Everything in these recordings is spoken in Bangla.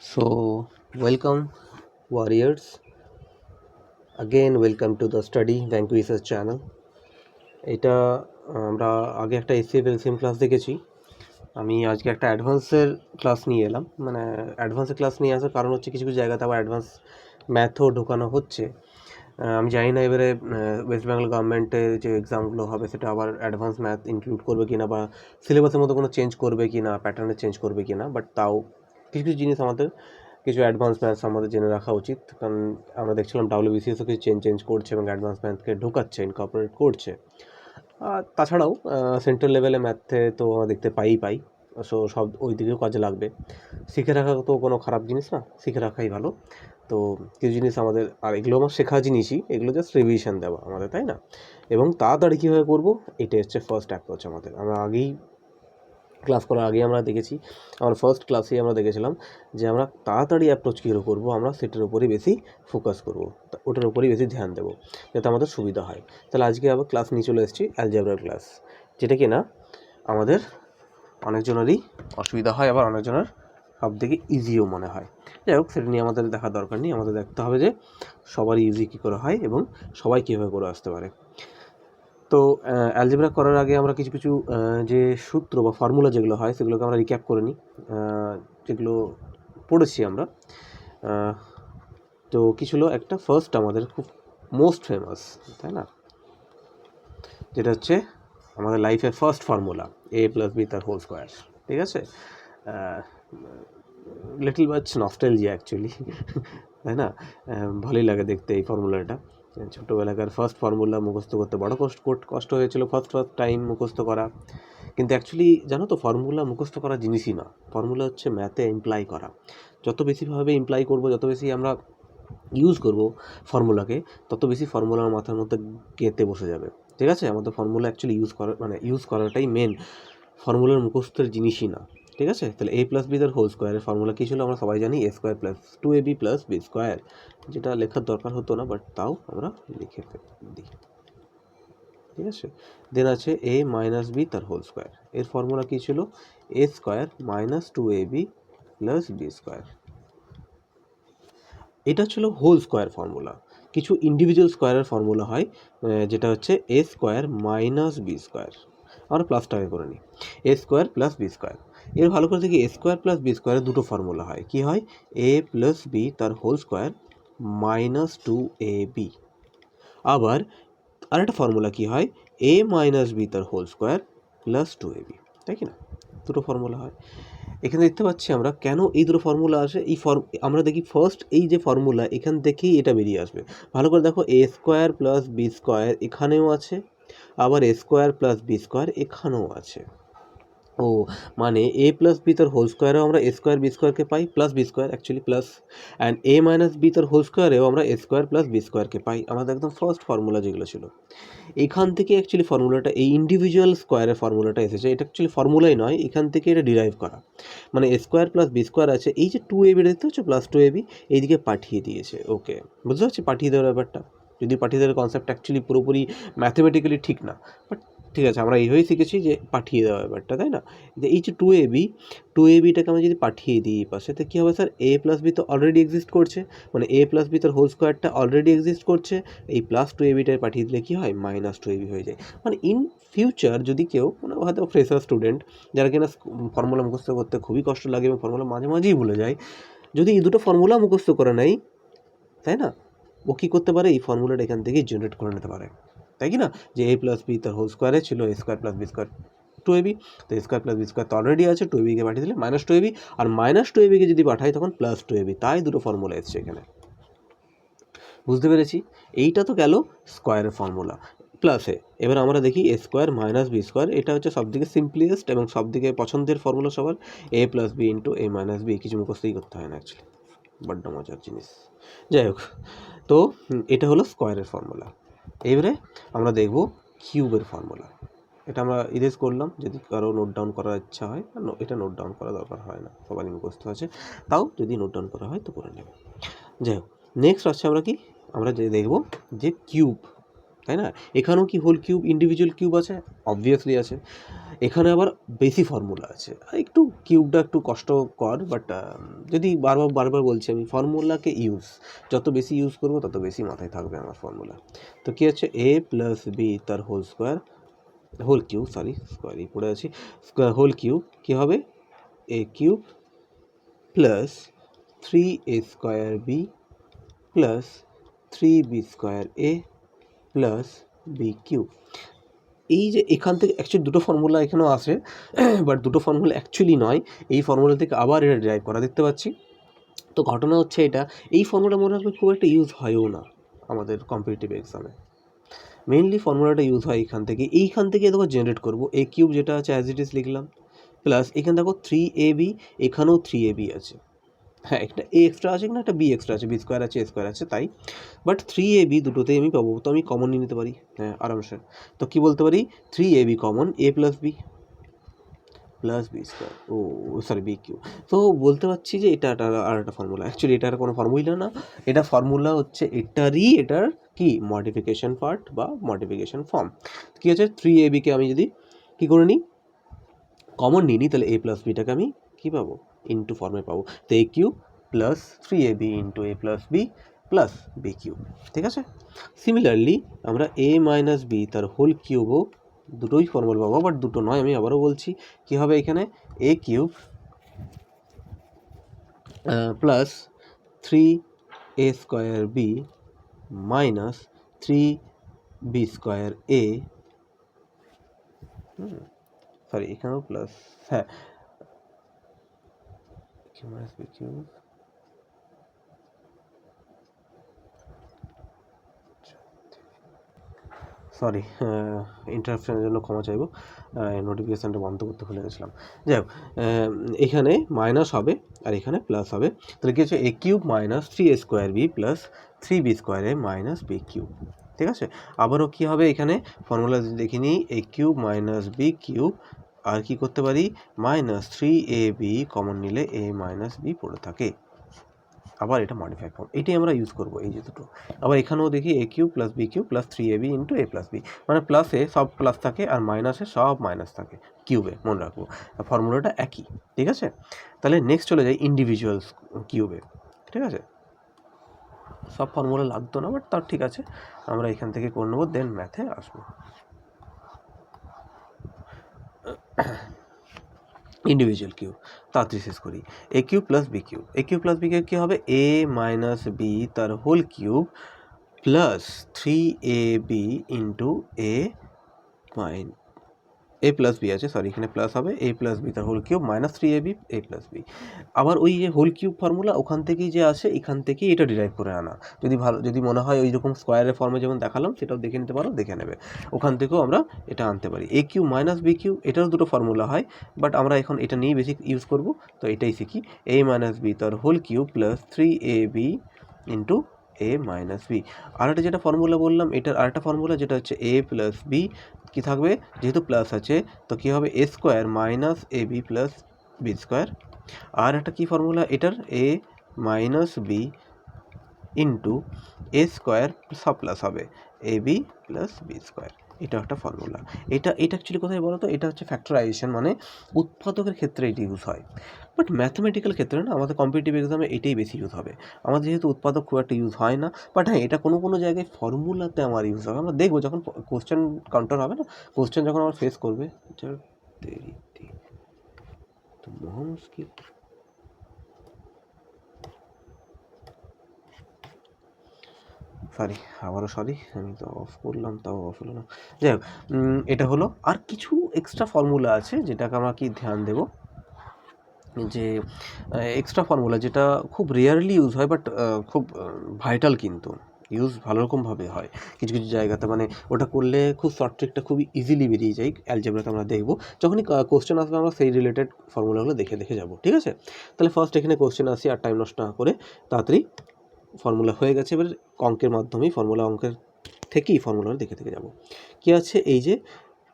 So, welcome, warriors. Again, welcome to the Study Vanquishers channel. এটা আমরা আগে একটা এসসিএফ এলসিএম ক্লাস দেখেছি। আমি আজকে একটা অ্যাডভান্সের ক্লাস নিয়ে এলাম। মানে অ্যাডভান্সের ক্লাস নিয়ে আসার কারণ হচ্ছে কিছু কিছু জায়গাতে আবার অ্যাডভান্স ম্যাথও ঢোকানো হচ্ছে। আমি জানি না এবারে ওয়েস্ট বেঙ্গল গভর্নমেন্টের যে এক্সামগুলো হবে সেটা আবার অ্যাডভান্স ম্যাথ ইনক্লুড করবে কি না, বা সিলেবাসের মধ্যে কোনো চেঞ্জ করবে কি না, প্যাটার্নে চেঞ্জ করবে কি না। বাট তাও কিছু কিছু জিনিস আমাদের, কিছু অ্যাডভান্স ম্যাথস আমাদের জেনে রাখা উচিত। কারণ আমরা দেখছিলাম ডাব্লিউবিসিএসও কিছু চেঞ্জ করছে এবং অ্যাডভান্স ম্যাথকে ঢোকাচ্ছে, ইনকর্পোরেট করছে। আর তাছাড়াও সেন্ট্রাল লেভেলে ম্যাথে তো আমরা দেখতে পাই। সো সব ওই দিকেও কাজে লাগবে। শিখে রাখা তো কোনো খারাপ জিনিস না, শিখে রাখাই ভালো। তো কিছু জিনিস আমাদের, আর এগুলো আমার শেখা জিনিসই, এগুলো জাস্ট রিভিশন দেওয়া আমাদের, তাই না? এবং তাড়াতাড়ি কীভাবে করবো, এটাই হচ্ছে ফার্স্ট অ্যাপ্রোচ আমাদের। আমরা আগেই ক্লাস করার আগে আমরা দেখেছি, আমার ফার্স্ট ক্লাসেই আমরা দেখেছিলাম যে আমরা তাড়াতাড়ি অ্যাপ্রোচ কীভাবে করবো, আমরা সেটার উপরই বেশি ফোকাস করবো, ওটার উপরই বেশি ধ্যান দেবো যাতে আমাদের সুবিধা হয়। তাহলে আজকে আবার ক্লাস নিয়ে চলে এসেছি, অ্যালজেব্রার ক্লাস, যেটা কি না আমাদের অনেকজনেরই অসুবিধা হয়, আবার অনেকজনের সব থেকে ইজিও মনে হয়। যাই হোক, সেটা নিয়ে আমাদের দেখার দরকার নেই। আমাদের দেখতে হবে যে সবারই ইজি কী করে হয় এবং সবাই কীভাবে করে আসতে পারে। তো অ্যালজেব্রা করার আগে আমরা কিছু কিছু যে সূত্র বা ফর্মুলা যেগুলো হয় সেগুলোকে আমরা রিক্যাপ করে নিই, যেগুলো পড়েছি আমরা। তো কি ছিল, একটা ফার্স্ট আমাদের খুব মোস্ট ফেমাস, তাই না, যেটা হচ্ছে আমাদের লাইফের ফার্স্ট ফর্মুলা, a + b তার হোল স্কোয়ার। ঠিক আছে, লিটল মাচ নস্টালজিয়া অ্যাকচুয়ালি, তাই না? ভালোই লাগে দেখতে এই ফর্মুলাটা। ছোটোবেলাকার ফার্স্ট ফর্মুলা মুখস্থ করতে বড় কষ্ট হয়েছিল ফার্স্ট টাইম মুখস্থ করা। কিন্তু অ্যাকচুয়ালি জানো তো, ফর্মুলা মুখস্থ করা জিনিসই না, ফর্মুলা হচ্ছে ম্যাথে ইমপ্লাই করা। যত বেশিভাবে ইমপ্লাই করব, যত বেশি আমরা ইউজ করব ফর্মুলাকে, তত বেশি ফর্মুলা আমার মাথার মধ্যে গেঁথে বসে যাবে। ঠিক আছে, আমাদের ফর্মুলা অ্যাকচুয়ালি ইউজ করাটাই মেন, ফর্মুলার মুখস্থের জিনিসই না। ঠিক আছে, তাহলে a + b তার হোল স্কোয়ারের ফর্মুলা কী ছিল আমরা সবাই জানি, a² + 2ab + b², যেটা লেখার দরকার হতো না, বাট তাও আমরা লিখে দিই। ঠিক আছে, দেন আছে a - b তার হোল স্কোয়ার, এর ফর্মুলা কী ছিল, a² - 2ab + b²। এটা ছিল হোল স্কোয়ার ফর্মুলা। কিছু ইন্ডিভিজুয়াল স্কোয়ারের ফর্মুলা হয়, যেটা হচ্ছে a² - b²। আমরা প্লাসটাকে করে নিই, a² + b²। এর ভালো করে দেখি, a² + b² দুটো ফর্মুলা হয়। কি হয়, a + b তার হোল স্কোয়ার - 2ab। আবার আরেকটা ফর্মুলা কি হয়, a - b তার হোল স্কোয়ার + 2ab, তাই কি না? দুটো ফর্মুলা হয়। এখানে দেখতে পাচ্ছি আমরা কেন এই দুটো ফর্মুলা আসে। আমরা দেখি ফার্স্ট এই যে ফর্মুলা, এখান থেকেই এটা বেরিয়ে আসবে। ভালো করে দেখো, a² + b² এখানেও আছে, আবার a² + b² এখানেও আছে। ও মানে a + b তার হোল স্কোয়ারেও আমরা a² b²কে পাই, plus b² actually plus, and a - b তার হোল স্কোয়ারেও আমরা a² + b²কে পাই। আমাদের একদম ফার্স্ট ফর্মুলা যেগুলো ছিল, এখান থেকে অ্যাকচুয়ালি ফর্মুলাটা, এই ইন্ডিভিজুয়াল স্কোয়ারের ফর্মুলাটা এসেছে। এটা অ্যাকচুয়ালি ফর্মুলাই নয়, এখান থেকে এটা ডিরাইভ করা। মানে a² + b² আছে, এই যে 2ab দেখতে হচ্ছে, +2ab এইদিকে পাঠিয়ে দিয়েছে। ওকে, বুঝতে পারছি পাঠিয়ে দেওয়ার ব্যাপারটা। যদি পাঠিয়ে দেওয়ার কনসেপ্ট অ্যাকচুয়ালি পুরোপুরি ম্যাথমেটিক্যালি ঠিক না, বাট ঠিক আছে, আমরা এইভাবেই শিখেছি যে পাঠিয়ে দেওয়া ব্যাপারটা, তাই না? যে এই যে 2abটাকে আমরা যদি পাঠিয়ে দিই পাশে, তো কী হবে স্যার, a + b তো অলরেডি এক্সিস্ট করছে, মানে a + b তার হোল স্কোয়ারটা অলরেডি এক্সিস্ট করছে, এই +2abটাকে পাঠিয়ে দিলে কী হয়, -2ab হয়ে যায়। মানে ইন ফিউচার যদি কেউ, মানে হয়তো ফ্রেশার স্টুডেন্ট, যারা কিনা ফর্মুলা মুখস্থ করতে খুবই কষ্ট লাগে এবং ফর্মুলা মাঝে মাঝেই ভুলে যায়, যদি এই দুটো ফর্মুলা মুখস্থ করে নেয়, তাই না, ও কী করতে পারে, এই ফর্মুলাটা এখান থেকেই জেনারেট করে নিতে পারে, তাই কি না? যে a + b তার হোল স্কোয়ারে ছিল a² + b² 2ab, তো a² + b² তো অলরেডি আছে, 2abকে পাঠিয়ে দিলে -2ab, আর -2abকে যদি পাঠাই তখন +2ab, তাই দুটো ফর্মুলা এসছে এখানে। বুঝতে পেরেছি? এইটা তো গেল স্কোয়ারের ফর্মুলা প্লাসে। এবার আমরা দেখি a² - b², এটা হচ্ছে সবথেকে সিম্পলিয়েস্ট এবং সবথেকে পছন্দের ফর্মুলা সবার, a + b × a - b, কিছু মুখস্থই করতে হয় না অ্যাকচুয়ালি, বড্ড মজার জিনিস। যাই হোক, তো এটা হলো স্কোয়ারের ফর্মুলা। এবারে আমরা দেখব কিউবের ফর্মুলা। এটা আমরা ইরেজ করলাম, যদি কারো নোট ডাউন করার ইচ্ছা হয়। এটা নোট ডাউন করা দরকার হয় না, সবারই মুখস্থ আছে, তাও যদি নোট ডাউন করা হয় তো করে নেবে। যাই হোক, নেক্সট আসছে আমরা কি, আমরা যে দেখব যে কিউব, তাই না? এখানেও কি হোল কিউব ইন্ডিভিজুয়াল কিউব আছে? অবভিয়াসলি আছে। এখানে আবার বেশি ফর্মুলা আছে, একটু কিউবটা একটু কষ্টকর, বাট যদি বারবার বলছি আমি, ফর্মুলাকে যত বেশি ইউজ করবো তত বেশি মাথায় থাকবে আমার ফর্মুলা। তো কী হচ্ছে, এ প্লাস বি তার হোল কিউব স্কোয়ারই পড়ে আছি, হোল কিউব কী হবে, a cube plus 3a square b plus 3b square a plus b cube. এই যে এখান থেকে অ্যাকচুয়ালি দুটো ফর্মুলা এখানেও আসে, বাট দুটো ফর্মুলা অ্যাকচুয়ালি নয়, এই ফর্মুলা থেকে আবার এটা ডেরাইভ করা দেখতে পাচ্ছি। তো ঘটনা হচ্ছে এটা, এই ফর্মুলা মনে রাখবে খুব একটা ইউজ হয়ও না আমাদের কম্পিটিটিভ এক্সামে। মেইনলি ফর্মুলাটা ইউজ হয় এইখান থেকে দেখো জেনারেট করবো, এ কিউব যেটা আছে অ্যাজ ইট ইজ লিখলাম, প্লাস এখানে দেখো 3ab, এখানেও 3ab আছে, হ্যাঁ একটা এ এক্সট্রা আছে, না একটা বি এক্সট্রা আছে, বি স্কোয়ার আছে, এ স্কোয়ার আছে, তাই বাট 3ab দুটোতেই আমি পাবো, তো আমি কমন নিয়ে নিতে পারি, হ্যাঁ আরামসে। তো কী বলতে পারি, 3ab common, a plus b square, b cube. তো বলতে পারছি যে এটা আর একটা ফর্মুলা, অ্যাকচুয়ালি এটার কোনো ফর্মুলা না, এটা ফর্মুলা হচ্ছে এটার কি মডিফিকেশন পার্ট বা মডিফিকেশন ফর্ম। কী আছে, 3abকে আমি যদি কী করে নিই, কমন নিই তাহলে এ প্লাস বিটাকে আমি কী পাবো, ইন্টু ফর্মে পাবো, তো a cube plus 3ab into a plus b plus b cube, ঠিক আছে। সিমিলারলি আমরা এ মাইনাস বি তার হোল কিউবও দুটোই ফর্মুলা পাবো, বাট দুটো নয়, আমি আবারও বলছি কী হবে এখানে, a cube plus 3a square b minus 3b square a, sorry এখানেও প্লাস, হ্যাঁ সরি ইন্টারাপশনের জন্য ক্ষমা চাইব, নোটিফিকেশানটা বন্ধ করতে ভুলে গেছিলাম। যাই হোক, এখানে মাইনাস হবে আর এখানে প্লাস হবে, তাহলে কী হচ্ছে, a cube minus 3a square b plus 3b square a minus b cube, ঠিক আছে। আবারও কী হবে এখানে, ফর্মুলা যদি দেখিনি, a cube minus b cube, আর কি করতে পারি, মাইনাস 3ab কমন নিলে এ মাইনাস বি পড়ে থাকে, আবার এটা মডিফাই ফর্ম, এটাই আমরা ইউজ করবো এই যে দুটো। আবার এখানেও দেখি a cube plus b cube plus 3ab into a plus b, মানে প্লাসে সব প্লাস থাকে আর মাইনাসে সব মাইনাস থাকে কিউবে, মনে রাখবো ফর্মুলাটা একই, ঠিক আছে। তাহলে নেক্সট চলে যাই ইন্ডিভিজুয়াল কিউবে, ঠিক আছে। সব ফর্মুলা লাগতো না, বাট তার ঠিক আছে, আমরা এখান থেকে করে নেবো, দেন ম্যাথে আসবো। ইন্ডিভিজুয়াল কিউব তাড়াতাড়ি শেষ করি, a cube plus b cube, a cube plus b cube কী হবে, এ মাইনাস বি তার whole cube plus 3ab into a plus b আছে, সরি এখানে প্লাস হবে, এ প্লাস বি তার whole cube minus 3ab a plus b. আবার ওই যে হোল কিউব ফর্মুলা ওখান থেকেই যে আসে, এখান থেকেই এটা ডিরাইভ করে আনা, যদি মনে হয় ওই রকম স্কোয়ারের ফর্মে যেমন দেখালাম, সেটাও দেখে নিতে পারো, দেখে নেবে, ওখান থেকেও আমরা এটা আনতে পারি। এ কিউব মাইনাস বি কিউব, এটারও দুটো ফর্মুলা হয়, বাট আমরা এখন এটা নিয়েই বেশি ইউজ করব, তো এটাই শিখি, এ মাইনাস বি তার whole cube plus 3ab into a minus b. আরেকটা যেটা ফর্মুলা বললাম, এটার আরেকটা ফর্মুলা যেটা হচ্ছে এ প্লাস বি, কী থাকবে, যেহেতু প্লাস আছে তো কী হবে, এ square minus A B plus b square. আর একটা কী ফর্মুলা এটার, এ মাইনাস বি ইন্টু এ স্কোয়ার, সব প্লাস হবে, A B plus b square, এটা একটা ফর্মুলা। এটা অ্যাকচুয়ালি কোথায় বলো তো, এটা হচ্ছে ফ্যাক্টরাইজেশন, মানে উৎপাদকের ক্ষেত্রে এটি ইউজ হয়, বাট ম্যাথমেটিক্যাল ক্ষেত্রে না, আমাদের কম্পিটিটিভ এক্সামে এটাই বেশি ইউজ হবে। আমাদের যেহেতু উৎপাদক খুব একটা ইউজ হয় না, বাট হ্যাঁ এটা কোনো জায়গায় ফর্মুলাতে আমার ইউজ হবে, আমরা দেখবো যখন কোশ্চেন কাউন্টার হবে না, কোশ্চেন যখন আমার ফেস করবে, তো মহা মুশকিল, আবারও সরি, আমি তো অফ করলাম তাও অফ হলো না। যাই হোক, এটা হলো, আর কিছু এক্সট্রা ফর্মুলা আছে যেটাকে আমরা কি ধ্যান দেব, যে এক্সট্রা ফর্মুলা যেটা খুব রেয়ারলি ইউজ হয়, বাট খুব ভাইটাল, কিন্তু ইউজ ভালো রকমভাবে হয় কিছু জায়গাতে, মানে ওটা করলে খুব শর্ট ট্রিকটা খুবই ইজিলি বেরিয়ে যায়, অ্যালজেব্রাতে আমরা দেখবো, যখনই কোশ্চেন আসবে আমরা সেই রিলেটেড ফর্মুলাগুলো দেখে যাবো, ঠিক আছে। তাহলে ফার্স্ট এখানে কোশ্চেন আসি, আর টাইম নষ্ট না করে তাড়াতাড়ি, ফর্মুলা হয়ে গেছে, এবার অঙ্কের মাধ্যমেই অঙ্কের থেকেই ফর্মুলা দেখে যাবো। কী আছে, এই যে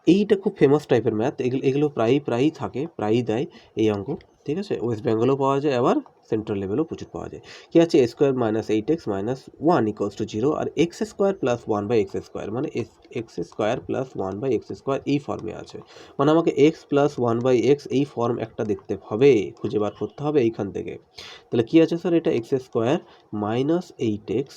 এইটা খুব ফেমাস টাইপের ম্যাথ, এগুলো প্রায়ই থাকে, প্রায়ই দেয় এই অঙ্ক, ঠিক আছে, ওয়েস্ট বেঙ্গলেও পাওয়া যায়, আবার সেন্ট্রাল লেভেলেও প্রচুর পাওয়া যায়। কি আছে a square minus 8x minus 1 equals to 0 আর x square plus 1/x square মানে x square plus 1/x square এই ফর্মে আছে। মানে আমাকে এক্স প্লাস 1/x এই ফর্ম একটা দেখতে হবে, খুঁজে বার করতে হবে এইখান থেকে। তাহলে কি আছে স্যার, এটা x square minus 8x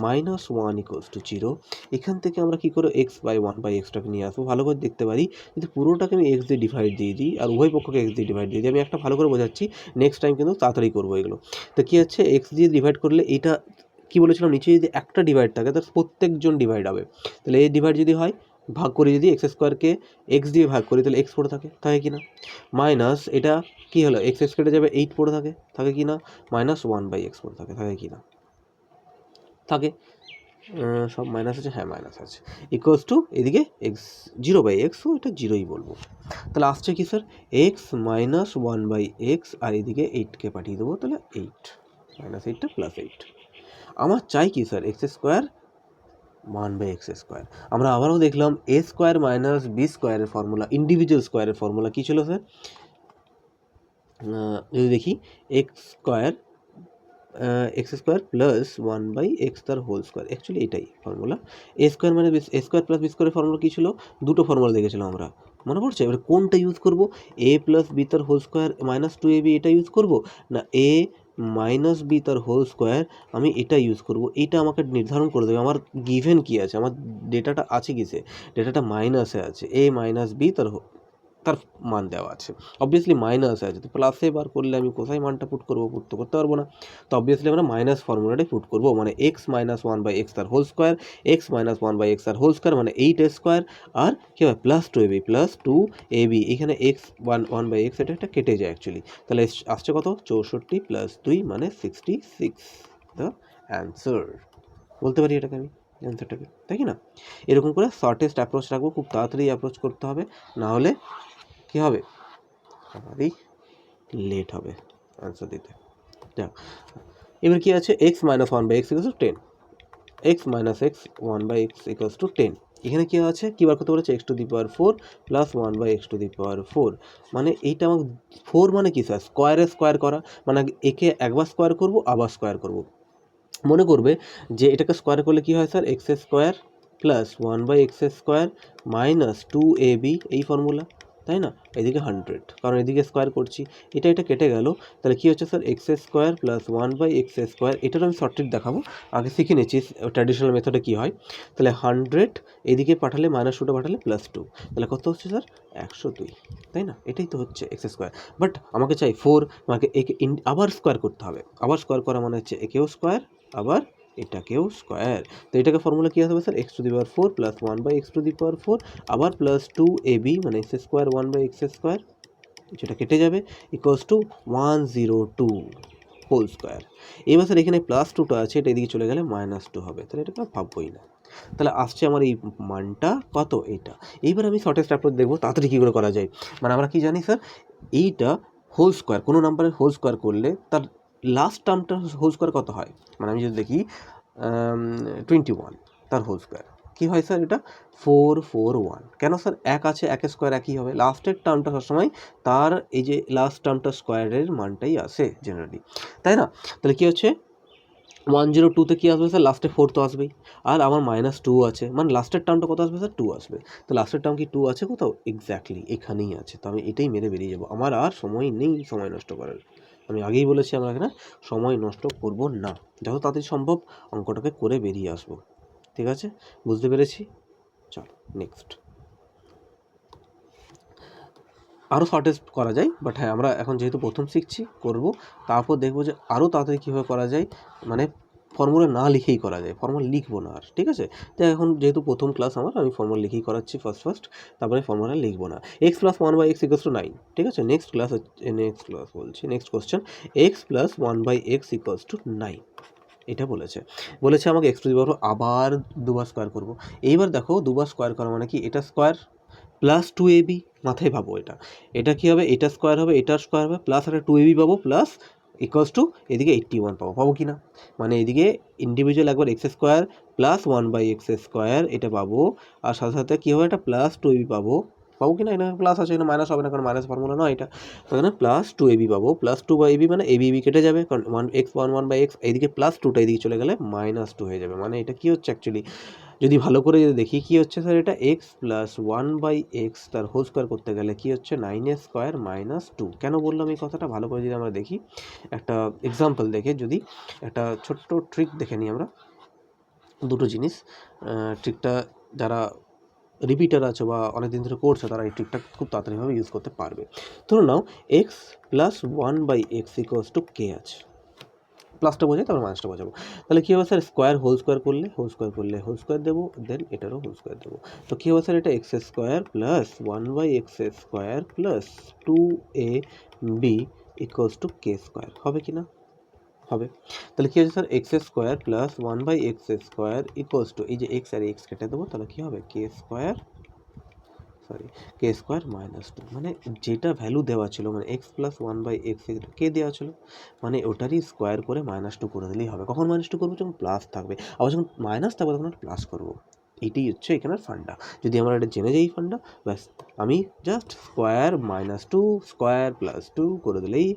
minus 1 equals to 0। এখান থেকে আমরা কী করে এক্স বাই 1/xটাকে নিয়ে আসবো, ভালো করে দেখতে পারি যদি পুরোটাকে আমি এক্স দিয়ে ডিভাইড দিয়ে দিই আর উভয় পক্ষকে এক্স দিয়ে ডিভাইড দিয়ে দিই। আমি একটা ভালো করে বোঝাচ্ছি, নেক্সট টাইম কিন্তু তাড়াতাড়ি করবো এগুলো। তো কী হচ্ছে, এক্স দিয়ে ডিভাইড করলে এটা কি বলেছিলাম, নিচে যদি একটা ডিভাইড থাকে তাহলে প্রত্যেকজন ডিভাইড হবে। তাহলে এই ডিভাইড যদি হয়, ভাগ করি যদি এক্স স্কোয়ারকে এক্স দিয়ে ভাগ করি তাহলে এক্স পড়ে থাকে কি না, মাইনাস এটা কি হলো এক্স কেটে যাবে 8 পড়ে থাকে কি না, মাইনাস 1/x পড়ে থাকে কি না, থাকে। সব মাইনাস আছে, হ্যাঁ মাইনাস আছে, ইকুয়ালস টু এদিকে এক্স 0/x, ও এটা 0ই বলবো। তাহলে আসছে কি স্যার, এক্স মাইনাস 1/x আর এদিকে 8কে পাঠিয়ে দেবো, তাহলে 8 মাইনাস 8টা প্লাস 8। আমার চাই কি sir, x square 1/x square. আমরা আবারও দেখলাম এ স্কোয়ার মাইনাস বি স্কোয়ারের ফর্মুলা, ইন্ডিভিজুয়াল স্কোয়ারের ফর্মুলা কী ছিল স্যার, যদি দেখি এক্স স্কোয়ার প্লাস 1/x তার হোল স্কোয়ার, অ্যাকচুয়ালি এটাই ফর্মুলা। এ স্কোয়ার মানে এ স্কোয়ার প্লাস বি স্কোয়ারের ফর্মুলা কী ছিল, দুটো ফর্মুলা দেখেছিলাম আমরা, মনে পড়ছে? এবার কোনটা ইউজ করব, এ প্লাস বি তার হোল স্কোয়ার মাইনাস 2ab এটা ইউজ করব, না এ মাইনাস বি তার হোল স্কোয়ার আমি এটা ইউজ করব? এইটা আমাকে নির্ধারণ করে দেবে আমার গিভেন কী আছে, আমার ডেটাটা আছে কিসে, ডেটাটা মাইনাসে আছে, এ মাইনাস বি তার মান দেওয়া আছে, অবভিয়াসলি মাইনাসে আছে, তো প্লাসে বার করলে আমি কোথায় মানটা পুট করবো, পুট তো করতে পারবো না, তো অবভিয়াসলি আমরা মাইনাস ফর্মুলাটাই পুট করবো, মানে এক্স মাইনাস 1/x তার whole square, x minus 1/x তার হোল স্কোয়ার মানে 8a স্কোয়ার, আর কী হবে প্লাস 2ab, এখানে এক্স 1/x এটা একটা কেটে যায় অ্যাকচুয়ালি, তাহলে আসছে কত 64 প্লাস 2 মানে 66, দ্য অ্যান্সার। বলতে পারি এটাকে আমি অ্যান্সারটাকে, তাই কি না? এরকম করে শর্টেস্ট অ্যাপ্রোচ রাখবো, খুব তাড়াতাড়ি অ্যাপ্রোচ করতে হবে, না হলে কী হবে, আমারই লেট হবে অ্যান্সার দিতে। যাক, এবার কি আছে, x minus 1/x equals to 10, x minus x 1/x equals to 10। এখানে কী আছে, কী বার করতে বলেছে, x to the power 4 plus 1/x to the power 4, মানে এইটা আমার 4 মানে কি স্যার, স্কোয়ার করা, মানে একে একবার স্কোয়ার করব আবার স্কোয়ার করব। মনে করবে যে এটাকে স্কোয়ার করলে কী হয় sir, x square plus 1/x square minus 2ab এই ফর্মুলা, তাই না? এদিকে 100, কারণ এদিকে স্কোয়ার করছি, এটা কেটে গেল, তাহলে কী হচ্ছে sir, x square plus 1/x square, এটার আমি শর্টকাট দেখাবো, আগে শিখে নিচ্ছি ট্র্যাডিশনাল মেথডে কী হয়। তাহলে 100 এদিকে পাঠালে মাইনাস 2টা পাঠালে প্লাস 2, তাহলে কত হচ্ছে স্যার 102, তাই না? এটাই তো হচ্ছে এক্স স্কোয়ার, বাট আমাকে চাই 4, আমাকে একে আবার স্কোয়ার করতে হবে, আবার স্কোয়ার করা মানে হচ্ছে একেও স্কোয়ার আবার এটাকেও স্কোয়ার, তো এটাকে ফর্মুলা কী আসবে sir, x to the power 4 plus 1/x to the power 4 আবার প্লাস 2ab মানে এক্স স্কোয়ার 1/x স্কোয়ার, যেটা কেটে যাবে, ইকুয়ালস টু 102 হোল স্কোয়ার। এবার স্যার এখানে প্লাস 2টা আছে, এটা এদিকে চলে গেলে মাইনাস 2 হবে, তাহলে এটাকে ভাববই না, তাহলে আসছে আমার এই মানটা কত, এইটা। এইবার আমি শর্টেস্ট অ্যাপ্রোচ দেখবো তাড়াতাড়ি কী করে করা যায়, মানে আমরা কি জানি স্যার, এইটা হোল স্কোয়ার, কোনো নাম্বারের হোল স্কোয়ার করলে তার লাস্ট টার্মটা হোল স্কোয়ার কত হয়, মানে আমি যদি দেখি 21 তার হোল স্কোয়ার কী হয় স্যার, এটা 441, কেন স্যার, এক আছে, একের স্কোয়ার একই হবে, লাস্টের টার্মটা সবসময় তার এই যে লাস্ট টার্মটা স্কোয়ারের মানটাই আসে জেনারেলি, তাই না? তাহলে কী হচ্ছে 102তে কী আসবে স্যার, লাস্টে 4 তো আসবেই, আর আমার মাইনাস 2 আছে, মানে লাস্টের টার্মটা কত আসবে স্যার, 2 আসবে, তো লাস্টের টার্ম কি 2 আছে কোথাও, এক্স্যাক্টলি এখানেই আছে, তো আমি এটাই মেরে বেরিয়ে যাবো, আমার আর সময় নেই সময় নষ্ট করার, আমি আগেই বলেছি আমরা এখানে সময় নষ্ট করব না, যত তাড়াতাড়ি সম্ভব অঙ্কটাকে করে বেরিয়ে আসবো, ঠিক আছে? বুঝতে পেরেছি, চলো নেক্সট। আরও শর্টেস্ট করা যায়, বাট হ্যাঁ আমরা এখন যেহেতু প্রথম শিখছি করব, তারপর দেখবো যে আরও তাড়াতাড়ি কীভাবে করা যায়, মানে ফর্মুলা না লিখেই করা যায়, ফর্মুলা লিখবো না আর, ঠিক আছে? তো এখন যেহেতু প্রথম ক্লাস আমার, আমি ফর্মুলা লিখেই করাচ্ছি ফার্স্ট, তারপরে ফর্মুলা লিখবো না। X plus 1/x equals two 9, ঠিক আছে? Next question, x plus 1/x equals two 9, এটা বলেছে আমাকে এক্স টু দি পাওয়ার আবার দুবার স্কোয়ার করবো। এইবার দেখো দুবার স্কোয়ার করা মানে কি, এটা স্কোয়ার প্লাস 2ab, মাথায় ভাবো এটা কী হবে, এটা স্কোয়ার হবে, এটার স্কোয়ার হবে, প্লাস একটা 2ab পাবো, প্লাস ইকুয়ালস টু এদিকে 81 পাবো কি না, মানে এদিকে ইন্ডিভিজুয়াল একবার x square plus 1/x square এটা পাবো, আর সাথে সাথে কী হবে, একটা প্লাস 2ab পাবো, পাবো কি না, এখানে প্লাস আছে, এখানে মাইনাস হবে না, কারণ মাইনাস ফর্মুলা নয় এটা। তো এখানে প্লাস টু এবি পাবো, প্লাস টু বাই এবি মানে এবি কেটে যাবে, কারণ ওয়ান বাই এক্স, এইদিকে প্লাস টুটা এদিকে চলে গেলে মাইনাস টু হয়ে যাবে। মানে এটা কী হচ্ছে অ্যাকচুয়ালি, যদি ভালো করে যদি দেখি কী হচ্ছে স্যার, এটা x plus one by x তার হোল স্কোয়ার করতে গেলে কী হচ্ছে, 9a² মাইনাস টু। কেন বললাম এই কথাটা, ভালো করে যদি আমরা দেখি একটা এক্সাম্পল দেখে, যদি একটা ছোট্ট ট্রিক দেখে নিই আমরা, দুটো জিনিস। ট্রিকটা যারা রিপিটার আছে বা অনেক দিন ধরে করছে তারা এই ট্রিকটা খুব তাড়াতাড়িভাবে ইউজ করতে পারবে। ধরুন now x plus one by x equals to k আছে, প্লাসটা বোঝাই তারপর মাইনাসটা বোঝাবো। তাহলে কী হবে স্যার, স্কোয়ার হোল স্কোয়ার করলে হোল স্কোয়ার দেবো, দেন এটারও হোল স্কোয়ার দেবো। তো কী হবে স্যার, এটা x square plus one by x square plus two a b equals to k square, হবে কি না? হবে। তাহলে কী হচ্ছে sir, x square plus one by x square equals to, এই যে এক্স আর এক্স কেটে দেবো, তাহলে কী হবে, কে স্কোয়ার মাইনাস টু। মানে যেটা ভ্যালু দেওয়া ছিল, মানে x plus one by x কে দেওয়া ছিল, মানে ওটারই স্কোয়ার করে মাইনাস টু করে দিলেই হবে। কখন মাইনাস টু করবো, যখন প্লাস থাকবে, আবার যখন মাইনাস থাকবে তখন প্লাস করবো। এইটাই হচ্ছে এখানের ফান্ডা। যদি আমরা এটা জেনে যাই ফান্ডা, ব্যাস আমি just square minus two square plus two করে দিলেই